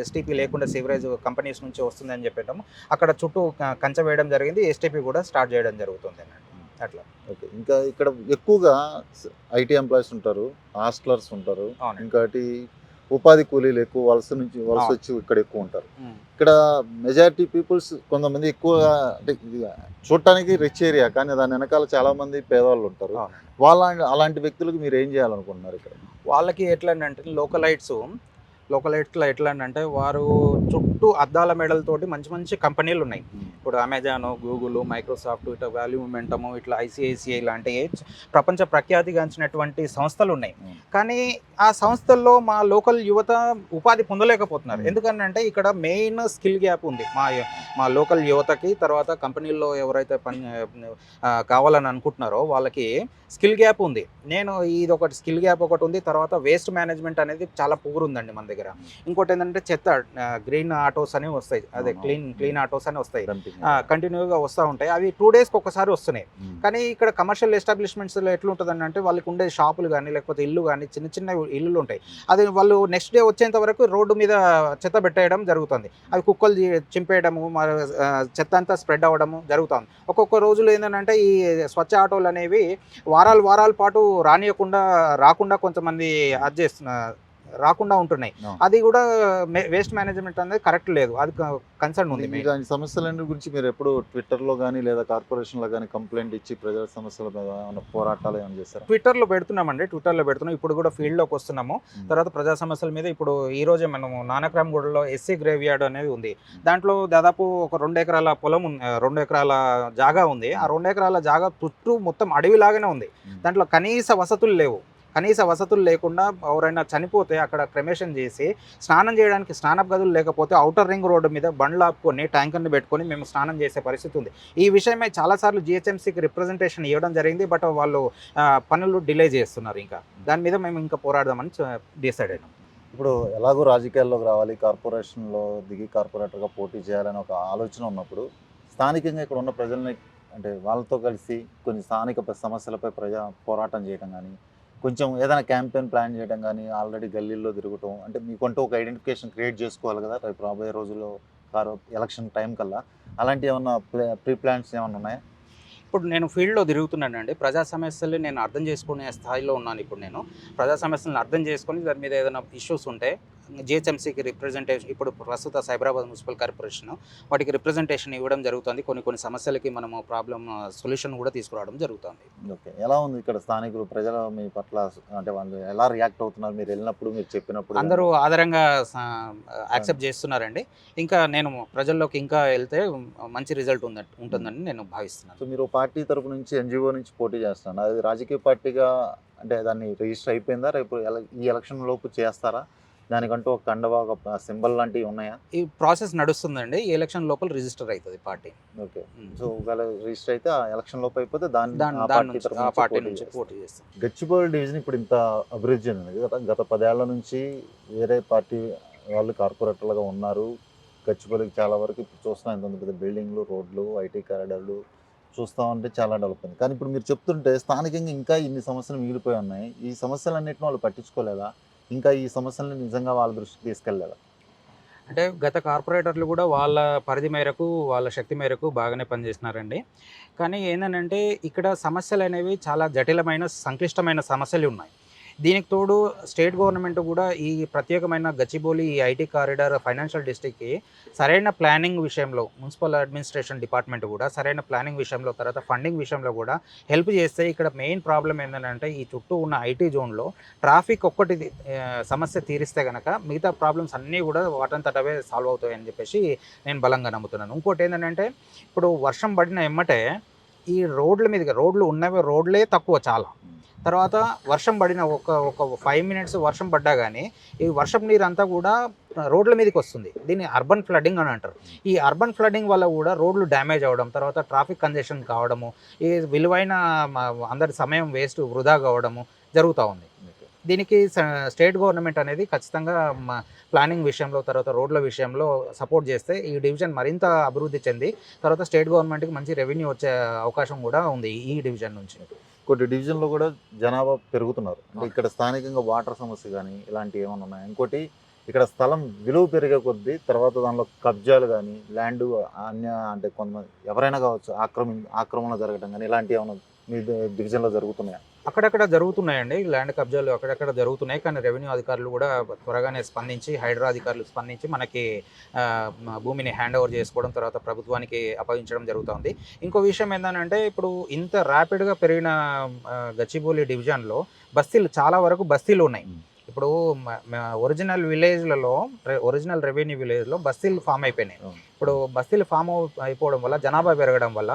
ఎస్టీపీ లేకుండా సివరేజ్ కంపెనీస్ నుంచి వస్తుందని చెప్పాము. అక్కడ చుట్టూ కంచె వేయడం జరిగింది. ఎస్టీపీ కూడా స్టార్ట్ చేయడం జరుగుతుంది అన్నట్టు. అట్లా. ఓకే. ఇంకా ఇక్కడ ఎక్కువగా ఐటీ ఎంప్లాయీస్ ఉంటారు, హాస్టలర్స్ ఉంటారు, ఇంకోటి ఉపాధి కూలీలు ఎక్కువ వలస వచ్చి ఇక్కడ ఎక్కువ ఉంటారు. ఇక్కడ మెజారిటీ పీపుల్స్ కొంతమంది ఎక్కువగా అంటే చూడటానికి రిచ్ ఏరియా, కానీ దాని వెనకాల చాలా మంది పేదవాళ్ళు ఉంటారు. అలాంటి వ్యక్తులకు మీరు ఏం చేయాలనుకుంటున్నారు? ఇక్కడ వాళ్ళకి ఎట్లా అంటే లోకలైట్స్లో ఎట్లా అంటే వారు చుట్టూ అద్దాల మెడలతోటి మంచి మంచి కంపెనీలు ఉన్నాయి. ఇప్పుడు అమెజాన్, గూగుల్, మైక్రోసాఫ్ట్, ఇట్లా వాల్యూ మొమెంటమ్, ఇట్లా ఐసిఐసిఐ లాంటి ప్రపంచ ప్రఖ్యాతిగాంచినటువంటి సంస్థలు ఉన్నాయి. కానీ ఆ సంస్థల్లో మా లోకల్ యువత ఉపాధి పొందలేకపోతున్నారు. ఎందుకంటే ఇక్కడ మెయిన్ స్కిల్ గ్యాప్ ఉంది మా లోకల్ యువతకి. తర్వాత కంపెనీల్లో ఎవరైతే పని కావాలని అనుకుంటున్నారో వాళ్ళకి స్కిల్ గ్యాప్ ఉంది. ఇది ఒకటి స్కిల్ గ్యాప్ ఒకటి ఉంది. తర్వాత వేస్ట్ మేనేజ్మెంట్ అనేది చాలా పూర్ ఉందండి మన దగ్గర. ఇంకోటి ఏంటంటే చెత్త, గ్రీన్ ఆటోస్ అని వస్తాయి, అదే క్లీన్ ఆటోస్ అని వస్తాయి, కంటిన్యూగా వస్తూ ఉంటాయి. అవి 2 డేస్కి ఒకసారి వస్తున్నాయి. కానీ ఇక్కడ కమర్షియల్ ఎస్టాబ్లిష్మెంట్స్లో ఎట్లుంటుందని అంటే వాళ్ళకి ఉండే షాపులు కానీ లేకపోతే ఇల్లు కానీ చిన్న చిన్న ఇల్లులు ఉంటాయి. అది వాళ్ళు నెక్స్ట్ డే వచ్చేంత వరకు రోడ్డు మీద చెత్త పెట్టేయడం జరుగుతుంది. అవి కుక్కలు చింపేయడము, చెత్త అంతా స్ప్రెడ్ అవ్వడము జరుగుతుంది. ఒక్కొక్క రోజులు ఏంటంటే ఈ స్వచ్ఛ ఆటోలు అనేవి వారాల పాటు రాకుండా కొంతమంది అది చేస్తున్నారు, రాకుండా ఉంటున్నాయి. అది కూడా వేస్ట్ మేనేజ్మెంట్ అనేది కరెక్ట్ లేదు. అది కన్సర్న్ ఉంది. ఇలాంటి సమస్యలన్నిటి గురించి మీరు ఎప్పుడు ట్విట్టర్లో కానీ లేదా కార్పొరేషన్లో కానీ కంప్లైంట్ ఇచ్చి ప్రజల సమస్యల మీద పోరాటాలు ఏమైనా చేస్తారు? ట్విట్టర్లో పెడుతున్నాం. ఇప్పుడు కూడా ఫీల్డ్లోకి వస్తున్నాము. తర్వాత ప్రజా సమస్యల మీద ఇప్పుడు ఈ రోజే మనము నానక్రామ్గూడలో ఎస్సీ గ్రేవ్ యార్డ్ అనేది ఉంది. దాంట్లో దాదాపు ఒక 2 ఎకరాల పొలం 2 ఎకరాల జాగా ఉంది. ఆ 2 ఎకరాల జాగా చుట్టూ మొత్తం అడవిలాగానే ఉంది. దాంట్లో కనీస వసతులు లేకుండా ఎవరైనా చనిపోతే అక్కడ క్రెమేషన్ చేసి స్నానం చేయడానికి స్నానపు గదులు లేకపోతే ఔటర్ రింగ్ రోడ్డు మీద బండ్లు ఆపుకొని ట్యాంకర్ని పెట్టుకొని మేము స్నానం చేసే పరిస్థితి ఉంది. ఈ విషయమై చాలాసార్లు జిహెచ్ఎంసీకి రిప్రజెంటేషన్ ఇవ్వడం జరిగింది. బట్ వాళ్ళు పనులు డిలే చేస్తున్నారు. ఇంకా దాని మీద మేము ఇంకా పోరాడదామని డిసైడ్ అయినాం. ఇప్పుడు ఎలాగో రాజకీయాల్లోకి రావాలి, కార్పొరేషన్లో దిగి కార్పొరేటర్గా పోటీ చేయాలని ఒక ఆలోచన ఉన్నప్పుడు స్థానికంగా ఇక్కడ ఉన్న ప్రజల్ని అంటే వాళ్ళతో కలిసి కొన్ని స్థానిక సమస్యలపై పోరాటం చేయడం కానీ, కొంచెం ఏదైనా క్యాంపెయిన్ ప్లాన్ చేయడం కానీ, ఆల్రెడీ గల్లీల్లో తిరగటం, అంటే మీకంటూ ఒక ఐడెంటిఫికేషన్ క్రియేట్ చేసుకోవాలి కదా రేపు రాబోయే రోజుల్లో ఎలక్షన్ టైం కల్లా. అలాంటి ఏమన్నా ప్రీ ప్లాన్స్ ఏమన్నా ఉన్నాయా? ఇప్పుడు నేను ఫీల్డ్లో తిరుగుతున్నానండి. ప్రజా సమస్యలు నేను అర్థం చేసుకునే స్థాయిలో ఉన్నాను. ఇప్పుడు నేను ప్రజా సమస్యలను అర్థం చేసుకొని దాని మీద ఏదైనా ఇష్యూస్ ఉంటే జిహెచ్ఎంసీకి రిప్రజెంటేషన్, ఇప్పుడు ప్రస్తుత సైబరాబాద్ మున్సిపల్ కార్పొరేషన్ వాటికి రిప్రజెంటేషన్ ఇవ్వడం జరుగుతుంది. కొన్ని సమస్యలకి మనము సొల్యూషన్ కూడా తీసుకురావడం జరుగుతుంది. ఓకే. ఎలా ఉంది ఇక్కడ స్థానికులు ప్రజలు మీ పట్ల, అంటే వాళ్ళు ఎలా రియాక్ట్ అవుతున్నారు మీరు వెళ్ళినప్పుడు, మీరు చెప్పినప్పుడు? అందరూ ఆదరంగా యాక్సెప్ట్ చేస్తున్నారండి. ఇంకా నేను ప్రజల్లోకి ఇంకా వెళ్తే మంచి రిజల్ట్ ఉంటుందని నేను భావిస్తున్నాను. సో మీరు పార్టీ తరపు నుంచి, ఎన్జిఓ నుంచి పోటీ చేస్తున్నాను, అది రాజకీయ పార్టీగా అంటే దాన్ని రిజిస్టర్ అయిపోయిందా? రేపు ఈ ఎలక్షన్ లోపు చేస్తారా? దానికంటూ ఒక కండవా, ఒక సింబల్ లాంటివి ఉన్నాయా? ఈ ప్రాసెస్ నడుస్తుందండి. ఈ ఎలక్షన్ లోపల రిజిస్టర్ అవుతుంది పార్టీ. ఓకే. సో ఒకవేళ రిజిస్టర్ అయితే ఆ ఎలక్షన్ లోపు అయిపోతే పార్టీ నుంచి పోటీ చేస్తాం. గచ్చిబౌలి డివిజన్ ఇప్పుడు ఇంత అభివృద్ధి చెందింది కదా, గత 10 ఏళ్ల నుంచి వేరే పార్టీ వాళ్ళు కార్పొరేటర్లుగా ఉన్నారు. గచ్చిబౌలికి చాలా వరకు ఇప్పుడు చూస్తున్నాం, ఇంత పెద్ద బిల్డింగ్లు, రోడ్లు, ఐటీ కారిడార్లు చూస్తామంటే చాలా డెవలప్ అయింది. కానీ ఇప్పుడు మీరు చెప్తుంటే స్థానికంగా ఇంకా ఇన్ని సమస్యలు మిగిలిపోయి ఉన్నాయి. ఈ సమస్యలన్నింటిని వాళ్ళు పట్టించుకోలేదా? ఇంకా ఈ సమస్యలను నిజంగా వాళ్ళ దృష్టికి తీసుకెళ్ళలేదా? అంటే గత కార్పొరేటర్లు కూడా వాళ్ళ పరిధి మేరకు, వాళ్ళ శక్తి మేరకు బాగానే పనిచేస్తున్నారండి. కానీ ఏందనంటే ఇక్కడ సమస్యలనేవి చాలా జటిలమైన, సంక్లిష్టమైన సమస్యలున్నాయి. దీనికి తోడు స్టేట్ గవర్నమెంట్ కూడా ఈ ప్రత్యేకమైన గచ్చిబౌలి, ఈ ఐటీ కారిడార్, ఫైనాన్షియల్ డిస్ట్రిక్ట్‌కి సరైన ప్లానింగ్ విషయంలో మున్సిపల్ అడ్మినిస్ట్రేషన్ డిపార్ట్మెంట్ కూడా సరైన ప్లానింగ్ విషయంలో, తర్వాత ఫండింగ్ విషయంలో కూడా హెల్ప్ చేస్తే ఇక్కడ మెయిన్ ప్రాబ్లమ్ ఏందనంటే ఈ చుట్టూ ఉన్న ఐటీ జోన్‌లో ట్రాఫిక్ ఒక్కటి సమస్య తీరిస్తే గనక మిగతా ప్రాబ్లమ్స్ అన్నీ కూడా వాటంతట అవే సాల్వ్ అవుతాయని చెప్పేసి నేను బలంగా నమ్ముతున్నాను. ఇంకోటేంటంటే ఇప్పుడు వర్షం పడిన ఎమ్మటే ఈ రోడ్ల మీదకి రోడ్లు ఉన్నవి రోడ్లే తక్కువ చాలా. తర్వాత వర్షం పడిన ఒక 5 మినిట్స్ వర్షం పడ్డా కానీ ఈ వర్షపు నీరు అంతా కూడా రోడ్ల మీదకి వస్తుంది. దీన్ని అర్బన్ ఫ్లడ్డింగ్ అని అంటారు. ఈ అర్బన్ ఫ్లడ్డింగ్ వల్ల కూడా రోడ్లు డ్యామేజ్ అవ్వడం, తర్వాత ట్రాఫిక్ కంజెషన్ కావడము, ఈ విలువైన అందరి సమయం వేస్ట్ వృధా కావడము జరుగుతూ ఉంది. దీనికి స్టేట్ గవర్నమెంట్ అనేది ఖచ్చితంగా ప్లానింగ్ విషయంలో, తర్వాత రోడ్ల విషయంలో సపోర్ట్ చేస్తే ఈ డివిజన్ మరింత అభివృద్ధి చెంది తర్వాత స్టేట్ గవర్నమెంట్కి మంచి రెవెన్యూ వచ్చే అవకాశం కూడా ఉంది ఈ డివిజన్ నుంచి. కొన్ని డివిజన్లో కూడా జనాభా పెరుగుతున్నారు. అంటే ఇక్కడ స్థానికంగా వాటర్ సమస్య కానీ ఇలాంటివి ఏమైనా ఉన్నాయి. ఇంకోటి ఇక్కడ స్థలం విలువ పెరిగే కొద్దీ తర్వాత దానిలో కబ్జాలు కానీ ల్యాండ్ అంటే కొంతమంది ఎవరైనా కావచ్చు ఆక్రమణ జరగడం కానీ ఇలాంటివి ఏమైనా మీ డివిజన్లో జరుగుతున్నాయా? అక్కడక్కడ జరుగుతున్నాయండి ల్యాండ్ కబ్జాలు, అక్కడక్కడ జరుగుతున్నాయి. కానీ రెవెన్యూ అధికారులు కూడా త్వరగానే స్పందించి, హైడ్రా అధికారులు స్పందించి మనకి భూమిని హ్యాండ్ ఓవర్ చేసుకోవడం, తర్వాత ప్రభుత్వానికి అప్పగించడం జరుగుతుంది. ఇంకో విషయం ఏంటంటే ఇప్పుడు ఇంత ర్యాపిడ్గా పెరిగిన గచ్చిబౌలి డివిజన్లో బస్తీలు చాలా వరకు బస్తీలు ఉన్నాయి. ఇప్పుడు ఒరిజినల్ విలేజ్లలో, ఒరిజినల్ రెవెన్యూ విలేజ్లో బస్తీలు ఫామ్ అయిపోయినాయి. ఇప్పుడు బస్తీలు ఫామ్ అయిపోవడం వల్ల, జనాభా పెరగడం వల్ల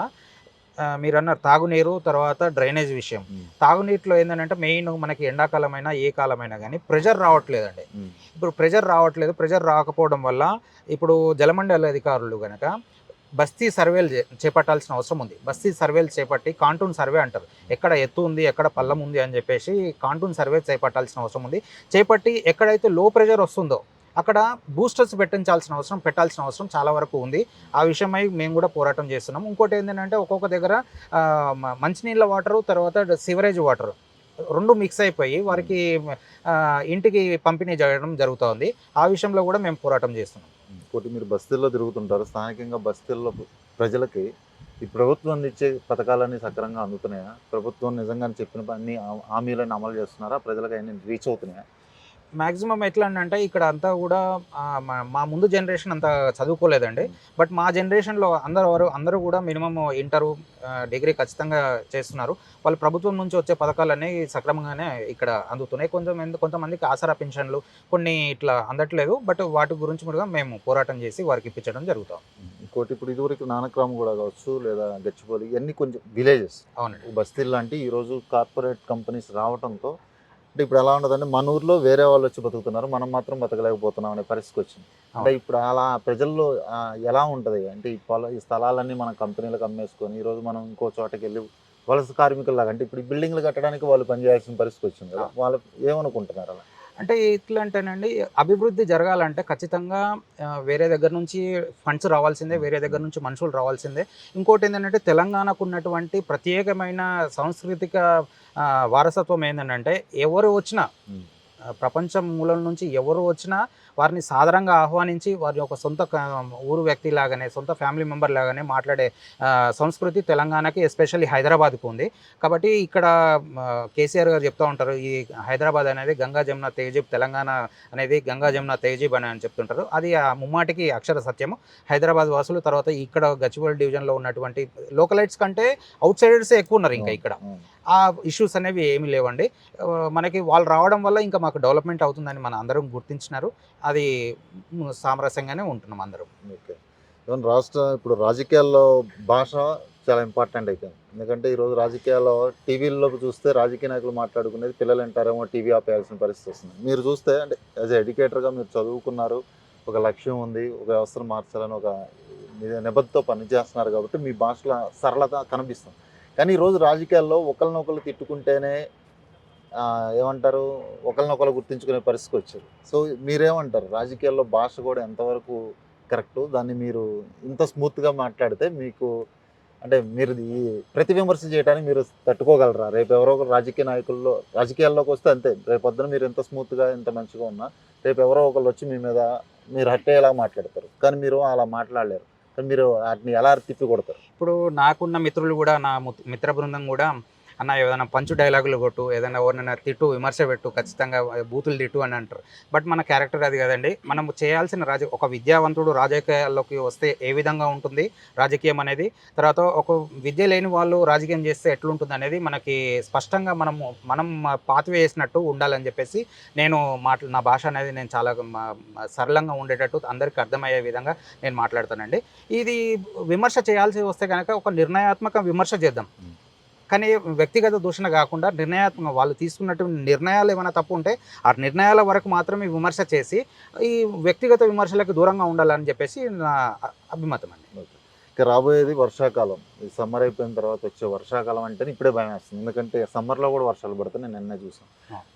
మీరు అన్నారు తాగునీరు, తర్వాత డ్రైనేజ్ విషయం. తాగునీటిలో ఏంటంటే మెయిన్ మనకి ఎండాకాలమైనా ఏ కాలమైనా కానీ ప్రెషర్ రావట్లేదండి. ఇప్పుడు ప్రెషర్ రావట్లేదు. ప్రెషర్ రాకపోవడం వల్ల ఇప్పుడు జలమండలి అధికారులు కనుక బస్తీ సర్వేలు చేపట్టాల్సిన అవసరం ఉంది. బస్తీ సర్వేలు చేపట్టి కాంటూన్ సర్వే అంటారు, ఎక్కడ ఎత్తు ఉంది, ఎక్కడ పల్లం ఉంది అని చెప్పేసి కాంటూన్ సర్వే చేపట్టాల్సిన అవసరం ఉంది. చేపట్టి ఎక్కడైతే లో ప్రెషర్ వస్తుందో అక్కడ బూస్టర్స్ పెట్టాల్సిన అవసరం చాలా వరకు ఉంది. ఆ విషయమై మేము కూడా పోరాటం చేస్తున్నాం. ఇంకోటి ఏంటంటే ఒక్కొక్క దగ్గర మంచినీళ్ళ వాటరు, తర్వాత సివరేజ్ వాటర్ రెండు మిక్స్ అయిపోయి వారికి ఇంటికి పంపిణీ చేయడం జరుగుతుంది. ఆ విషయంలో కూడా మేము పోరాటం చేస్తున్నాం. ఇంకోటి మీరు బస్తీల్లో తిరుగుతుంటారు. స్థానికంగా బస్తీల్లో ప్రజలకి ఈ ప్రభుత్వం అందించే పథకాలన్నీ సక్రమంగా అందుతున్నాయా? ప్రభుత్వం నిజంగా చెప్పిన అన్ని హామీలను అమలు చేస్తున్నారా? ప్రజలకు అన్ని రీచ్ అవుతున్నాయా? మ్యాక్సిమం ఎట్లా అంటే ఇక్కడ అంతా కూడా మా ముందు జనరేషన్ అంతా చదువుకోలేదండి. బట్ మా జనరేషన్లో అందరూ కూడా మినిమం ఇంటరు, డిగ్రీ ఖచ్చితంగా చేస్తున్నారు. వాళ్ళు ప్రభుత్వం నుంచి వచ్చే పథకాలన్నీ సక్రమంగానే ఇక్కడ అందుతున్నాయి. కొంతమందికి ఆసరా పెన్షన్లు కొన్ని ఇట్లా అందట్లేదు. బట్ వాటి గురించి కూడా మేము పోరాటం చేసి వారికి ఇప్పించడం జరుగుతాం. ఇంకోటి ఇప్పుడు ఇదివరకు నానక్రామ్ కూడా కావచ్చు, లేదా గచ్చిబౌలి, ఇవన్నీ కొంచెం విలేజెస్, అవునండి, బస్తీలు లాంటి ఈరోజు కార్పొరేట్ కంపెనీస్ రావడంతో అంటే ఇప్పుడు ఎలా ఉండదంటే మన ఊర్లో వేరే వాళ్ళు వచ్చి బతుకుతున్నారు, మనం మాత్రం బతకలేకపోతున్నాం అనే పరిస్థితి వచ్చింది. అంటే ఇప్పుడు అలా ప్రజల్లో ఎలా ఉంటుంది అంటే ఈ స్థలాలన్నీ మనం కంపెనీలకు అమ్మేసుకొని ఈరోజు మనం ఇంకో చోటకి వెళ్ళి వలస కార్మికుల్లాగా, అంటే ఇప్పుడు బిల్డింగ్లు కట్టడానికి వాళ్ళు పనిచేయాల్సిన పరిస్థితి వచ్చింది కదా, వాళ్ళు ఏమనుకుంటున్నారు అలా? అంటే ఎట్లా అంటేనండి, అభివృద్ధి జరగాలంటే ఖచ్చితంగా వేరే దగ్గర నుంచి ఫండ్స్ రావాల్సిందే, వేరే దగ్గర నుంచి మనుషులు రావాల్సిందే. ఇంకోటి ఏంటంటే తెలంగాణకు ఉన్నటువంటి ప్రత్యేకమైన సాంస్కృతిక వారసత్వం ఏంటంటే ఎవరు వచ్చినా, ప్రపంచం మూలం నుంచి ఎవరు వచ్చినా వారిని సాధారణంగా ఆహ్వానించి వారి ఒక సొంత ఊరు వ్యక్తి లాగానే, సొంత ఫ్యామిలీ మెంబర్ లాగానే మాట్లాడే సంస్కృతి తెలంగాణకి, ఎస్పెషల్లీ హైదరాబాద్కు ఉంది. కాబట్టి ఇక్కడ కేసీఆర్ గారు చెప్తూ ఉంటారు, ఈ హైదరాబాద్ అనేది గంగా జమున తేజీబ్, తెలంగాణ అనేది గంగా జమున తేజీబ్ అని చెప్తుంటారు. అది ముమ్మాటికి అక్షర సత్యము. హైదరాబాద్ వాసులు, తర్వాత ఇక్కడ గచ్చిబౌలి డివిజన్లో ఉన్నటువంటి లోకలైట్స్ కంటే అవుట్ సైడర్సే ఎక్కువ ఉన్నారు. ఇంకా ఇక్కడ ఆ ఇష్యూస్ అనేవి ఏమీ లేవండి. మనకి వాళ్ళు రావడం వల్ల ఇంకా మాకు డెవలప్మెంట్ అవుతుందని మన అందరం గుర్తించినారు. అది సామరస్యంగానే ఉంటున్నాం అందరం. ఓకే. ఇప్పుడు రాజకీయాల్లో భాష చాలా ఇంపార్టెంట్ అయిపోయింది. ఎందుకంటే ఈరోజు రాజకీయాల్లో టీవీల్లో చూస్తే రాజకీయ నాయకులు మాట్లాడుకునేది పిల్లలు అంటారేమో టీవీ ఆపేయాల్సిన పరిస్థితి వస్తుంది. మీరు చూస్తే అంటే యాజ్ ఎడ్యుకేటర్గా మీరు చదువుకున్నారు, ఒక లక్ష్యం ఉంది, ఒక వ్యవస్థను మార్చాలని ఒక నిబద్ధతో పనిచేస్తున్నారు కాబట్టి మీ భాషలో సరళత కనిపిస్తుంది. కానీ ఈరోజు రాజకీయాల్లో ఒకరినొకరు తిట్టుకుంటేనే ఏమంటారు, ఒకరినొకరు గుర్తించుకునే పరిస్థితికి వచ్చారు. సో మీరేమంటారు, రాజకీయాల్లో భాష కూడా ఎంతవరకు కరెక్టు? దాన్ని మీరు ఇంత స్మూత్గా మాట్లాడితే మీకు అంటే మీరు ఈ ప్రతి విమర్శ చేయడానికి మీరు తట్టుకోగలరా? రేపు ఎవరో ఒకరు రాజకీయాల్లోకి వస్తే అంతే. రేపు పొద్దున మీరు ఎంత స్మూత్‌గా, ఎంత మంచిగా ఉన్నా, రేపు ఎవరో ఒకళ్ళు వచ్చి మీ మీద మీరు హర్ట్ అయ్యేలా మాట్లాడతారు. కానీ మీరు అలా మాట్లాడలేరు. కానీ మీరు వాటిని ఎలా తిప్పికొడతారు? ఇప్పుడు నాకున్న మిత్రులు కూడా నా మిత్ర బృందం కూడా అన్న ఏదైనా పంచు డైలాగులు కొట్టు, ఏదైనా ఎవరినైనా తిట్టు, విమర్శ పెట్టు, ఖచ్చితంగా బూతులు తిట్టు అని అంటారు. బట్ మన క్యారెక్టర్ అది కదండి. మనం చేయాల్సిన ఒక విద్యావంతుడు రాజకీయాల్లోకి వస్తే ఏ విధంగా ఉంటుంది రాజకీయం అనేది, తర్వాత ఒక విద్య లేని వాళ్ళు రాజకీయం చేస్తే ఎట్లుంటుంది అనేది మనకి స్పష్టంగా మనం పాతి వేసినట్టు ఉండాలని చెప్పేసి నేను నా భాష అనేది నేను చాలా సరళంగా ఉండేటట్టు అందరికీ అర్థమయ్యే విధంగా నేను మాట్లాడతానండి. ఇది విమర్శ చేయాల్సి వస్తే కనుక ఒక నిర్ణయాత్మక విమర్శ చేద్దాం. కానీ వ్యక్తిగత దూషణ కాకుండా నిర్ణయాత్మకంగా వాళ్ళు తీసుకున్నటువంటి నిర్ణయాలు ఏమైనా తప్పు ఉంటే ఆ నిర్ణయాల వరకు మాత్రమే విమర్శ చేసి ఈ వ్యక్తిగత విమర్శలకు దూరంగా ఉండాలని చెప్పేసి నా అభిమతం అండి. ఇక రాబోయేది వర్షాకాలం. ఈ సమ్మర్ అయిపోయిన తర్వాత వచ్చే వర్షాకాలం అంటేనే ఇప్పుడే భయం వేస్తుంది. ఎందుకంటే సమ్మర్లో కూడా వర్షాలు పడితే నేను నిన్నే చూసాను.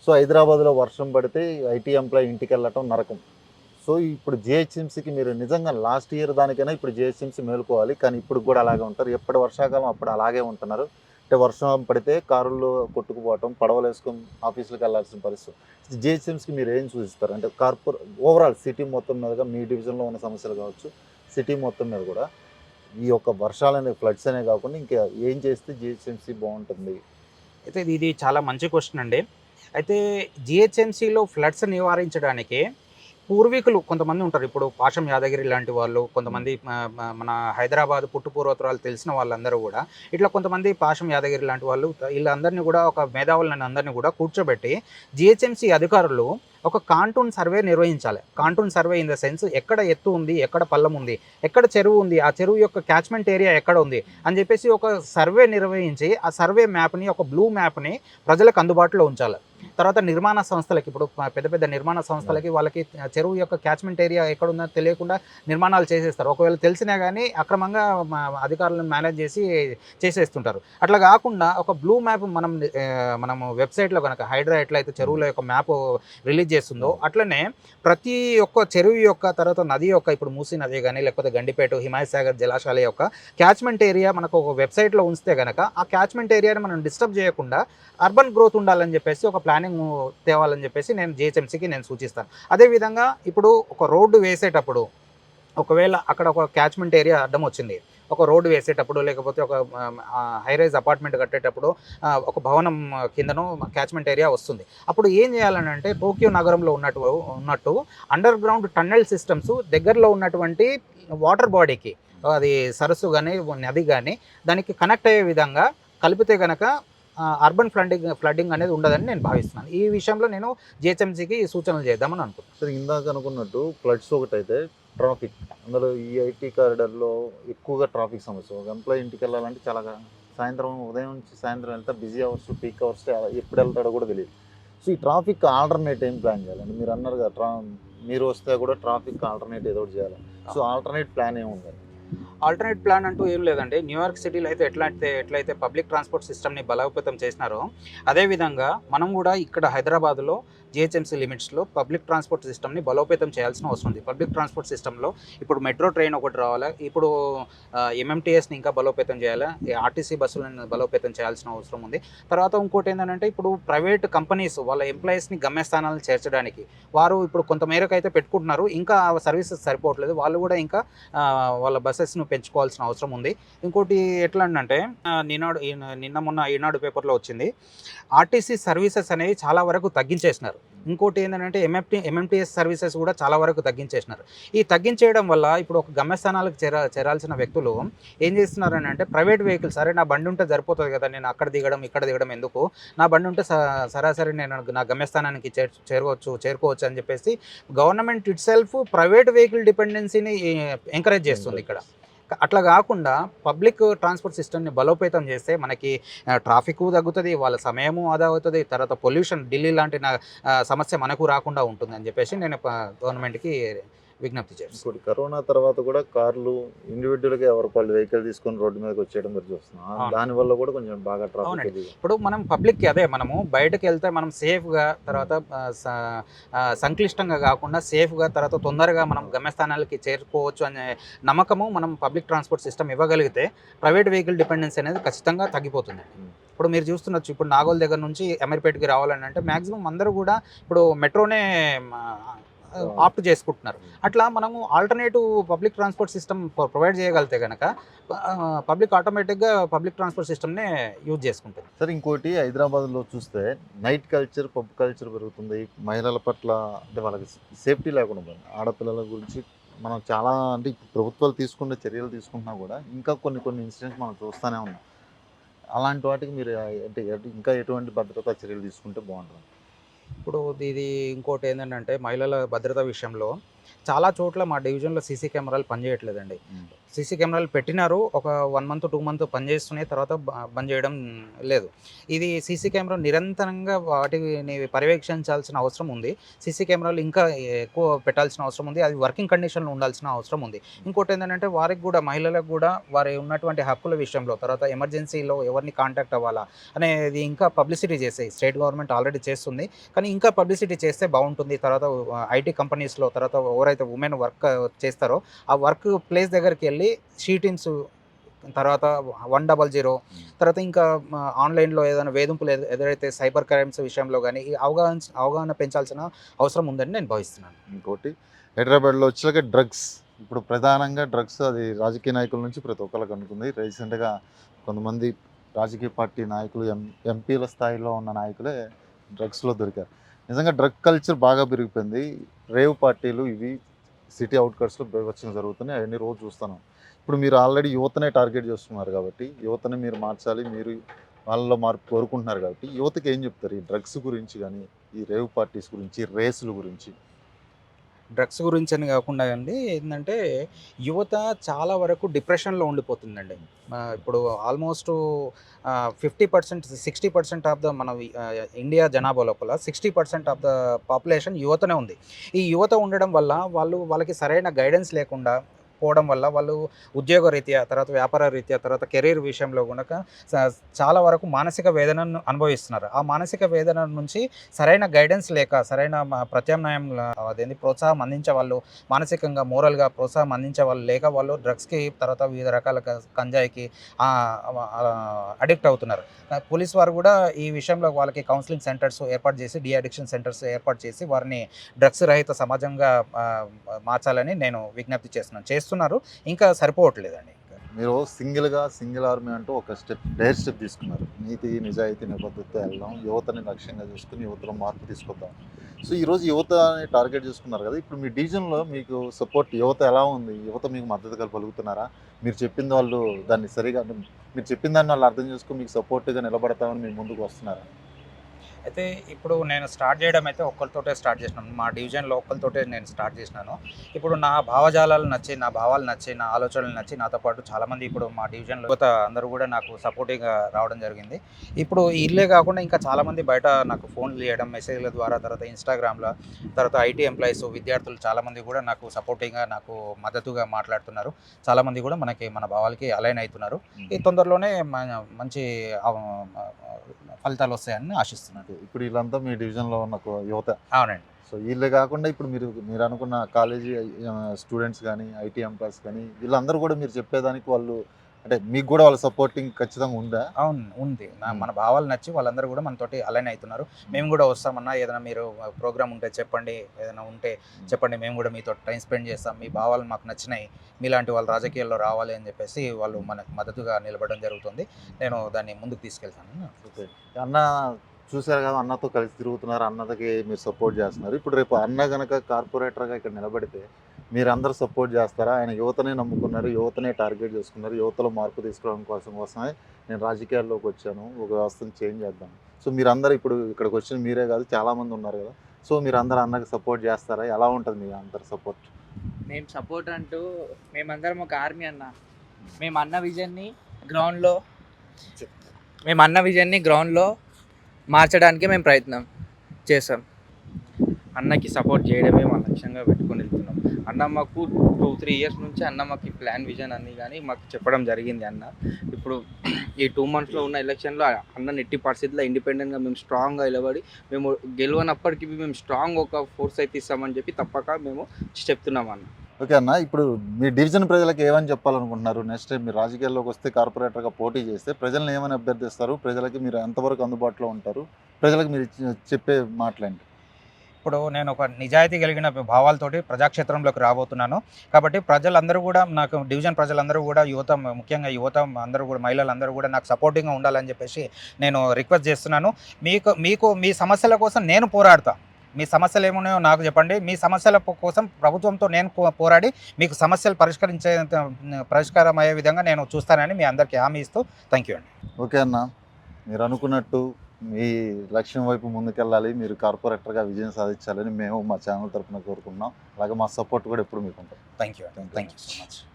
సో హైదరాబాద్లో వర్షం పడితే ఐటీ ఎంప్లాయీ ఇంటికి వెళ్ళటం నరకం. సో ఇప్పుడు జిహెచ్ఎంసీకి మీరు నిజంగా లాస్ట్ ఇయర్ దానికైనా ఇప్పుడు జిహెచ్ఎంసీ మేలుకోవాలి. కానీ ఇప్పుడు కూడా అలాగే ఉంటారు. ఎప్పటి వర్షాకాలం అప్పుడు అలాగే ఉంటున్నారు. అంటే వర్షం పడితే కారుల్లో కొట్టుకుపోవటం, పడవలు వేసుకొని ఆఫీసులకు వెళ్ళాల్సిన పరిస్థితి. జిహెచ్ఎంసీకి మీరు ఏం సూచిస్తారు? అంటే ఓవరాల్ సిటీ మొత్తం మీదుగా మీ డివిజన్లో ఉన్న సమస్యలు కావచ్చు, సిటీ మొత్తం మీద కూడా ఈ యొక్క వర్షాలనే ఫ్లడ్స్ అనే కాకుండా ఇంకా ఏం చేస్తే జిహెచ్ఎంసీ బాగుంటుంది? అయితే ఇది చాలా మంచి క్వశ్చన్ అండి. అయితే జిహెచ్ఎంసీలో ఫ్లడ్స్ నివారించడానికి పూర్వీకులు కొంతమంది ఉంటారు. ఇప్పుడు పాషం యాదగిరి లాంటి వాళ్ళు, కొంతమంది మన హైదరాబాద్ పుట్టుపూర్వోత్తరాలు తెలిసిన వాళ్ళందరూ కూడా ఇట్లా కొంతమంది పాషం యాదగిరి లాంటి వాళ్ళు వీళ్ళందరినీ కూడా ఒక మేధావులని అందరినీ కూడా కూర్చోబెట్టి జిహెచ్ఎంసీ అధికారులు ఒక కాంటూన్ సర్వే నిర్వహించాలి. కాంటూన్ సర్వే ఇన్ ద సెన్స్ ఎక్కడ ఎత్తు ఉంది, ఎక్కడ పల్లం ఉంది, ఎక్కడ చెరువు ఉంది, ఆ చెరువు యొక్క క్యాచ్మెంట్ ఏరియా ఎక్కడ ఉంది అని చెప్పేసి ఒక సర్వే నిర్వహించి ఆ సర్వే మ్యాప్ని, ఒక బ్లూ మ్యాప్ని ప్రజలకు అందుబాటులో ఉంచాలి. తర్వాత నిర్మాణ సంస్థలకి, ఇప్పుడు పెద్ద పెద్ద నిర్మాణ సంస్థలకి వాళ్ళకి చెరువు యొక్క క్యాచ్మెంట్ ఏరియా ఎక్కడ ఉందో తెలియకుండా నిర్మాణాలు చేసేస్తారు. ఒకవేళ తెలిసినా కానీ అక్రమంగా అధికారులను మేనేజ్ చేసేస్తుంటారు. అట్లా కాకుండా ఒక బ్లూ మ్యాప్ మనము వెబ్సైట్లో కనుక హైడ్రా ఎట్లయితే చెరువుల యొక్క మ్యాప్ రిలీజ్ చేస్తుందో అట్లనే ప్రతి ఒక్క చెరువు యొక్క, తర్వాత నది యొక్క, ఇప్పుడు మూసీ నది కానీ లేకపోతే గండిపేట, హిమాయసాగర్ జలాశయాల యొక్క క్యాచ్మెంట్ ఏరియా మనకు ఒక వెబ్సైట్లో ఉంచితే కనుక ఆ క్యాచ్మెంట్ ఏరియాని మనం డిస్టర్బ్ చేయకుండా అర్బన్ గ్రోత్ ఉండాలని చెప్పేసి ఒక ప్లానింగ్ తేవాలని చెప్పేసి నేను జిహెచ్ఎంసీకి నేను సూచిస్తాను. అదేవిధంగా ఇప్పుడు ఒక రోడ్డు వేసేటప్పుడు ఒకవేళ అక్కడ ఒక క్యాచ్మెంట్ ఏరియా అడ్డం వచ్చింది, ఒక రోడ్డు వేసేటప్పుడు లేకపోతే ఒక హైరైజ్ అపార్ట్మెంట్ కట్టేటప్పుడు ఒక భవనం కిందను క్యాచ్మెంట్ ఏరియా వస్తుంది. అప్పుడు ఏం చేయాలని అంటే టోక్యో నగరంలో ఉన్నట్టు అండర్ గ్రౌండ్ టన్నెల్ సిస్టమ్స్ దగ్గరలో ఉన్నటువంటి వాటర్ బాడీకి, అది సరస్సు కానీ నది కానీ దానికి కనెక్ట్ అయ్యే విధంగా కలిపితే కనుక అర్బన్ ఫ్లడ్డింగ్ అనేది ఉండదని నేను భావిస్తున్నాను. ఈ విషయంలో నేను జిహెచ్ఎంసీకి సూచనలు చేద్దామని అనుకుంటున్నాను. సరే, ఇందాక అనుకున్నట్టు ఫ్లడ్స్ ఒకటైతే ట్రాఫిక్, అందులో ఈ ఐటీ కారిడార్లో ఎక్కువగా ట్రాఫిక్ సమస్య. ఒక ఎంప్లాయీ ఇంటికి వెళ్ళాలంటే చాలా సాయంత్రం, ఉదయం నుంచి సాయంత్రం వెళ్తే బిజీ అవర్స్, పీక్ అవర్స్ ఎప్పుడు వెళ్తాడో కూడా తెలియదు. సో ఈ ట్రాఫిక్ ఆల్టర్నేట్ ఏం ప్లాన్ చేయాలండి? మీరు అన్నారు కదా మీరు వస్తే కూడా ట్రాఫిక్ ఆల్టర్నేట్ ఏదో ఒకటి చేయాలి. సో ఆల్టర్నేట్ ప్లాన్ ఏముందండి? ఆల్టర్నేట్ ప్లాన్ అంటూ ఏం లేదండి. న్యూయార్క్ సిటీలో అయితే ఎట్లయితే పబ్లిక్ ట్రాన్స్పోర్ట్ సిస్టమ్ని బలోపేతం చేసినారో అదేవిధంగా మనం కూడా ఇక్కడ హైదరాబాద్లో జిహెచ్ఎంసీ లిమిట్స్లో పబ్లిక్ ట్రాన్స్పోర్ట్ సిస్టమ్ని బలోపేతం చేయాల్సిన అవసరం ఉంది. పబ్లిక్ ట్రాన్స్పోర్ట్ సిస్టంలో ఇప్పుడు మెట్రో ట్రైన్ ఒకటి రావాలి, ఇప్పుడు ఎంఎంటీఎస్ని ఇంకా బలోపేతం చేయాలి, ఆర్టీసీ బస్సులను బలోపేతం చేయాల్సిన అవసరం ఉంది. తర్వాత ఇంకోటి ఏంటంటే ఇప్పుడు ప్రైవేట్ కంపెనీస్ వాళ్ళ ఎంప్లాయీస్ని గమ్యస్థానాలను చేర్చడానికి వారు ఇప్పుడు కొంతమేరకు అయితే పెట్టుకుంటున్నారు, ఇంకా సర్వీసెస్ సరిపోవట్లేదు. వాళ్ళు కూడా ఇంకా వాళ్ళ బస్సెస్ను పెంచుకోవాల్సిన అవసరం ఉంది. ఇంకోటి ఎట్లా అంటే నిన్న మొన్న ఈనాడు పేపర్లో వచ్చింది, ఆర్టీసీ సర్వీసెస్ అనేవి చాలా వరకు తగ్గించేసినారు. ఇంకోటి ఏంటంటే ఎంఎంటీఎస్ సర్వీసెస్ కూడా చాలా వరకు తగ్గించేసినారు. ఈ తగ్గించేయడం వల్ల ఇప్పుడు ఒక గమ్యస్థానాలకు చేరాల్సిన వ్యక్తులు ఏం చేస్తున్నారని అంటే ప్రైవేట్ వెహికల్స్, సరే నా బండి ఉంటే సరిపోతుంది కదా, నేను అక్కడ దిగడం ఇక్కడ దిగడం ఎందుకు, నా బండి ఉంటే సరాసరి నేను నా గమ్యస్థానానికి చేరుకోవచ్చు అని చెప్పేసి government itself private vehicle డిపెండెన్సీని ఎంకరేజ్ చేస్తుంది ఇక్కడ. అట్లా కాకుండా పబ్లిక్ ట్రాన్స్పోర్ట్ సిస్టమ్ని బలోపేతం చేస్తే మనకి ట్రాఫిక్ తగ్గుతుంది, వాళ్ళ సమయము ఆదా అవుతుంది, తర్వాత పొల్యూషన్ ఢిల్లీ లాంటి సమస్య మనకు రాకుండా ఉంటుంది అని చెప్పేసి నేను గవర్నమెంట్కి విజ్ఞప్తి చేస్తాను. ఇంకోటి కరోనా తర్వాత కూడా కార్లు ఇండివిజువల్గా ఎవరి వాళ్ళు వెహికల్ తీసుకొని రోడ్డు మీదకి వచ్చేయడం మీరు చూస్తున్నాం. అవును. దానివల్ల కూడా కొంచెం బాగా ట్రాఫిక్ అవునండి. ఇప్పుడు మనం పబ్లిక్కి అదే మనము బయటకు వెళ్తే మనం సేఫ్గా తర్వాత సంక్లిష్టంగా కాకుండా సేఫ్గా తర్వాత తొందరగా మనం గమ్యస్థానాలకి చేరుకోవచ్చు అనే నమ్మకము మనం పబ్లిక్ ట్రాన్స్పోర్ట్ సిస్టమ్ ఇవ్వగలిగితే ప్రైవేట్ వెహికల్ డిపెండెన్సీ అనేది ఖచ్చితంగా తగ్గిపోతుంది. ఇప్పుడు మీరు చూస్తున్నచ్చు, ఇప్పుడు నాగోల్ దగ్గర నుంచి అమీర్పేట్కి రావాలని అంటే మ్యాక్సిమం అందరూ కూడా ఇప్పుడు మెట్రోనే ఆప్ట్ చేసుకుంటున్నారు. అట్లా మనము alternative public transport system provide చేయగలిగితే కనుక పబ్లిక్ ఆటోమేటిక్గా పబ్లిక్ ట్రాన్స్పోర్ట్ సిస్టమ్నే యూజ్ చేసుకుంటుంది. సార్ ఇంకోటి హైదరాబాద్లో చూస్తే నైట్ కల్చర్ పబ్ కల్చర్ పెరుగుతుంది. మహిళల పట్ల అంటే వాళ్ళకి సేఫ్టీ లేకుండా పోయింది. ఆడపిల్లల గురించి మనం చాలా అంటే ఇప్పుడు ప్రభుత్వాలు తీసుకునే చర్యలు తీసుకుంటున్నా కూడా ఇంకా కొన్ని ఇన్సిడెంట్స్ మనం చూస్తూనే ఉన్నాం. అలాంటి వాటికి మీరు అంటే ఇంకా ఎటువంటి భద్రతా చర్యలు తీసుకుంటే బాగుంటుంది? ఇప్పుడు ఇది ఇంకోటి ఏంటంటే మహిళల భద్రత విషయంలో చాలా చోట్ల మా డివిజన్లో సీసీ కెమెరాలు పనిచేయట్లేదండి. సీసీ కెమెరాలు పెట్టినారు, ఒక 1 మంత్ 2 మంత్ పనిచేస్తున్నాయి, తర్వాత బంద్ చేయడం లేదు. ఇది సీసీ కెమెరా నిరంతరంగా వాటిని పర్యవేక్షించాల్సిన అవసరం ఉంది. సీసీ కెమెరాలు ఇంకా ఎక్కువ పెట్టాల్సిన అవసరం ఉంది. అది వర్కింగ్ కండిషన్లో ఉండాల్సిన అవసరం ఉంది. ఇంకోటి ఏంటంటే వారికి కూడా మహిళలకు కూడా వారి ఉన్నటువంటి హక్కుల విషయంలో తర్వాత ఎమర్జెన్సీలో ఎవరిని కాంటాక్ట్ అవ్వాలా అనేది ఇంకా పబ్లిసిటీ చేసే స్టేట్ గవర్నమెంట్ ఆల్రెడీ చేస్తుంది. కానీ ఇంకా పబ్లిసిటీ చేస్తే బాగుంటుంది. తర్వాత ఐటీ కంపెనీస్లో తర్వాత ఎవరైతే ఉమెన్ వర్క్ చేస్తారో ఆ వర్క్ ప్లేస్ దగ్గరికి వెళ్ళి షీటిన్స్ తర్వాత 100 తర్వాత ఇంకా ఆన్లైన్లో ఏదైనా వేధింపులు ఎదురైతే సైబర్ క్రైమ్స్ విషయంలో కానీ ఈ అవగాహన పెంచాల్సిన అవసరం ఉందని నేను భావిస్తున్నాను. ఇంకోటి హైదరాబాద్లో వచ్చాక డ్రగ్స్, ఇప్పుడు ప్రధానంగా డ్రగ్స్ అది రాజకీయ నాయకుల నుంచి ప్రతి ఒక్కరికి అనుకుంది. రీసెంట్గా కొంతమంది రాజకీయ పార్టీ నాయకులు ఎంపీల స్థాయిలో ఉన్న నాయకులే డ్రగ్స్లో దొరికారు. నిజంగా డ్రగ్ కల్చర్ బాగా పెరిగిపోయింది. రేవ్ పార్టీలు ఇవి సిటీ అవుట్కట్స్లో బీభత్సంగా జరుగుతున్నాయి. అవన్నీ రోజు చూస్తున్నాం. ఇప్పుడు మీరు ఆల్రెడీ యువతనే టార్గెట్ చేస్తున్నారు కాబట్టి యువతని మీరు మార్చాలి, మీరు వాళ్ళలో మార్పు కోరుకుంటున్నారు కాబట్టి యువతకి ఏం చెప్తారు ఈ డ్రగ్స్ గురించి కానీ ఈ రేవ్ పార్టీస్ గురించి రేసుల గురించి? డ్రగ్స్ గురించి అని కాకుండా అండి ఏంటంటే యువత చాలా వరకు డిప్రెషన్లో ఉండిపోతుందండి. ఇప్పుడు ఆల్మోస్ట్ 50% 60% ఆఫ్ ద మన ఇండియా జనాభా లోపల 60% ఆఫ్ ద పాపులేషన్ యువతనే ఉంది. ఈ యువత ఉండడం వల్ల వాళ్ళకి సరైన గైడెన్స్ లేకుండా పోవడం వల్ల వాళ్ళు ఉద్యోగ రీత్యా తర్వాత వ్యాపార రీత్యా తర్వాత కెరీర్ విషయంలో కనుక చాలా వరకు మానసిక వేదనను అనుభవిస్తున్నారు. ఆ మానసిక వేదన నుంచి సరైన గైడెన్స్ లేక సరైన ప్రత్యామ్నాయం అదేంటి ప్రోత్సాహం అందించే వాళ్ళు మానసికంగా మోరల్గా ప్రోత్సాహం అందించే వాళ్ళు లేక వాళ్ళు డ్రగ్స్కి తర్వాత వివిధ రకాల గంజాయికి అడిక్ట్ అవుతున్నారు. పోలీస్ వారు కూడా ఈ విషయంలో వాళ్ళకి కౌన్సిలింగ్ సెంటర్స్ ఏర్పాటు చేసి డీ అడిక్షన్ సెంటర్స్ ఏర్పాటు చేసి వారిని డ్రగ్స్ రహిత సమాజంగా మార్చాలని నేను విజ్ఞప్తి చేస్తున్నారు. ఇంకా సరిపోవట్లేదండి. మీరు సింగిల్ ఆర్మీ అంటూ ఒక డైర్ స్టెప్ తీసుకున్నారు. నీతి నిజాయితీ నిబద్ధతతో వెళ్దాం, యువతని లక్ష్యంగా చేసుకుని యువతలో మార్పు తీసుకొద్దాం. సో ఈరోజు యువతని టార్గెట్ చేసుకున్నారు కదా, ఇప్పుడు మీ డివిజన్లో మీకు సపోర్ట్ యువత ఎలా ఉంది? యువత మీకు మద్దతుగా పలుకుతున్నారా? మీరు చెప్పింది వాళ్ళు దాన్ని సరిగా మీరు చెప్పిన దాన్ని వాళ్ళు అర్థం చేసుకుని మీకు సపోర్ట్గా నిలబడతామని మీ ముందుకు వస్తున్నారా? అయితే ఇప్పుడు నేను స్టార్ట్ చేయడం అయితే ఒక్కరితోటే స్టార్ట్ చేసినాను. మా డివిజన్లో ఒక్కరితోటే నేను స్టార్ట్ చేసినాను. ఇప్పుడు నా భావజాలాలు నచ్చి, నా భావాలు నచ్చి, నా ఆలోచనలు నచ్చి నాతో పాటు చాలామంది ఇప్పుడు మా డివిజన్లో యువత అందరూ కూడా నాకు సపోర్టివ్గా రావడం జరిగింది. ఇప్పుడు ఇల్లే కాకుండా ఇంకా చాలామంది బయట నాకు ఫోన్లు చేయడం, మెసేజ్ల ద్వారా తర్వాత ఇన్స్టాగ్రామ్లో తర్వాత ఐటీ ఎంప్లాయీస్ విద్యార్థులు చాలామంది కూడా నాకు సపోర్టివ్గా నాకు మద్దతుగా మాట్లాడుతున్నారు. చాలామంది కూడా మన భావాలకి అలైన్ అవుతున్నారు. ఈ తొందరలోనే మంచి ఫలితాలు వస్తాయని ఆశిస్తున్నాను. ఇప్పుడు వీళ్ళంతా మీ డివిజన్లో ఉన్న యువత? అవునండి. సో వీళ్ళే కాకుండా ఇప్పుడు మీరు అనుకున్న కాలేజీ స్టూడెంట్స్ కానీ ఐటీ ఎంప్లాయీస్ కానీ వీళ్ళందరూ కూడా మీరు చెప్పేదానికి వాళ్ళు అంటే మీకు కూడా వాళ్ళ సపోర్టింగ్ ఖచ్చితంగా ఉందా? అవును, ఉంది. మన భావాలు నచ్చి వాళ్ళందరూ కూడా మనతోటి అలైన్ అవుతున్నారు. మేము కూడా వస్తామన్నా, ఏదైనా మీరు ప్రోగ్రామ్ ఉంటే చెప్పండి, ఏదైనా ఉంటే చెప్పండి, మేము కూడా మీతో టైం స్పెండ్ చేస్తాం, మీ భావాలు మాకు నచ్చినాయి, మీలాంటి వాళ్ళు రాజకీయాల్లో రావాలి అని చెప్పేసి వాళ్ళు మనకు మద్దతుగా నిలబడడం జరుగుతుంది. నేను దాన్ని ముందుకు తీసుకెళ్తాను. ఓకే. అన్న చూశారు కదా, అన్నతో కలిసి తిరుగుతున్నారు, అన్నకి మీరు సపోర్ట్ చేస్తున్నారు. ఇప్పుడు రేపు అన్న కనుక కార్పొరేటర్గా ఇక్కడ నిలబడితే మీరు అందరూ సపోర్ట్ చేస్తారా? ఆయన యువతనే నమ్ముకున్నారు, యువతనే టార్గెట్ చేసుకున్నారు, యువతలో మార్పు తీసుకురావడం కోసమే నేను రాజకీయాల్లోకి వచ్చాను, ఒక వ్యవస్థను చేంజ్ చేద్దాం. సో మీరందరూ ఇప్పుడు ఇక్కడికి వచ్చిన మీరే కాదు చాలామంది ఉన్నారు కదా, సో మీరు అందరూ అన్నకి సపోర్ట్ చేస్తారా? ఎలా ఉంటుంది మీ అందరు సపోర్ట్? మేము సపోర్ట్ అంటూ మేమందరం ఒక ఆర్మీ అన్న. మేము అన్న విజన్ని గ్రౌండ్లో మార్చడానికి మేము ప్రయత్నం చేస్తాం. అన్నకి సపోర్ట్ చేయడమే మా లక్ష్యంగా పెట్టుకొని వెళ్తున్నాం. అన్న మాకు 2-3 ఇయర్స్ నుంచి అన్న మాకు ఈ ప్లాన్ విజన్ అన్ని కానీ మాకు చెప్పడం జరిగింది అన్న. ఇప్పుడు ఈ 2 మంత్స్లో ఉన్న ఎలక్షన్లో అన్న ఎట్టి పరిస్థితుల్లో ఇండిపెండెంట్గా మేము స్ట్రాంగ్గా నిలబడి మేము గెలవనప్పటికీ మేము స్ట్రాంగ్ ఒక ఫోర్స్ అయితే ఇస్తామని చెప్పి తప్పక మేము చెప్తున్నాం అన్న. ఓకే అన్న, ఇప్పుడు మీ డివిజన్ ప్రజలకు ఏమని చెప్పాలనుకుంటున్నారు? నెక్స్ట్ టైం మీరు రాజకీయాల్లోకి వస్తే కార్పొరేటర్గా పోటీ చేస్తే ప్రజలను ఏమని అభ్యర్థిస్తారు? ప్రజలకి మీరు ఎంతవరకు అందుబాటులో ఉంటారు? ప్రజలకు మీరు చెప్పే మాటలేంటి? ఇప్పుడు నేను ఒక నిజాయితీ కలిగిన భావాలతోటి ప్రజాక్షేత్రంలోకి రాబోతున్నాను. కాబట్టి ప్రజలందరూ కూడా నాకు డివిజన్ ప్రజలందరూ కూడా ముఖ్యంగా యువత అందరూ కూడా మహిళలందరూ కూడా నాకు సపోర్టింగ్గా ఉండాలని చెప్పేసి నేను రిక్వెస్ట్ చేస్తున్నాను. మీకు మీ సమస్యల కోసం నేను పోరాడతా. మీ సమస్యలు ఏమున్నాయో నాకు చెప్పండి. మీ సమస్యల కోసం ప్రభుత్వంతో నేను పోరాడి మీకు సమస్యలు పరిష్కారం అయ్యే విధంగా నేను చూస్తానని మీ అందరికీ హామీ ఇస్తూ థ్యాంక్ యూ అండి. ఓకే అన్న, మీరు అనుకున్నట్టు మీ లక్ష్యం వైపు ముందుకెళ్ళాలి, మీరు కార్పొరేటర్గా విజయం సాధించాలని మేము మా ఛానల్ తరఫున కోరుకుంటున్నాం. అలాగే మా సపోర్ట్ కూడా ఎప్పుడు మీకు ఉంటుంది. Thank you so much.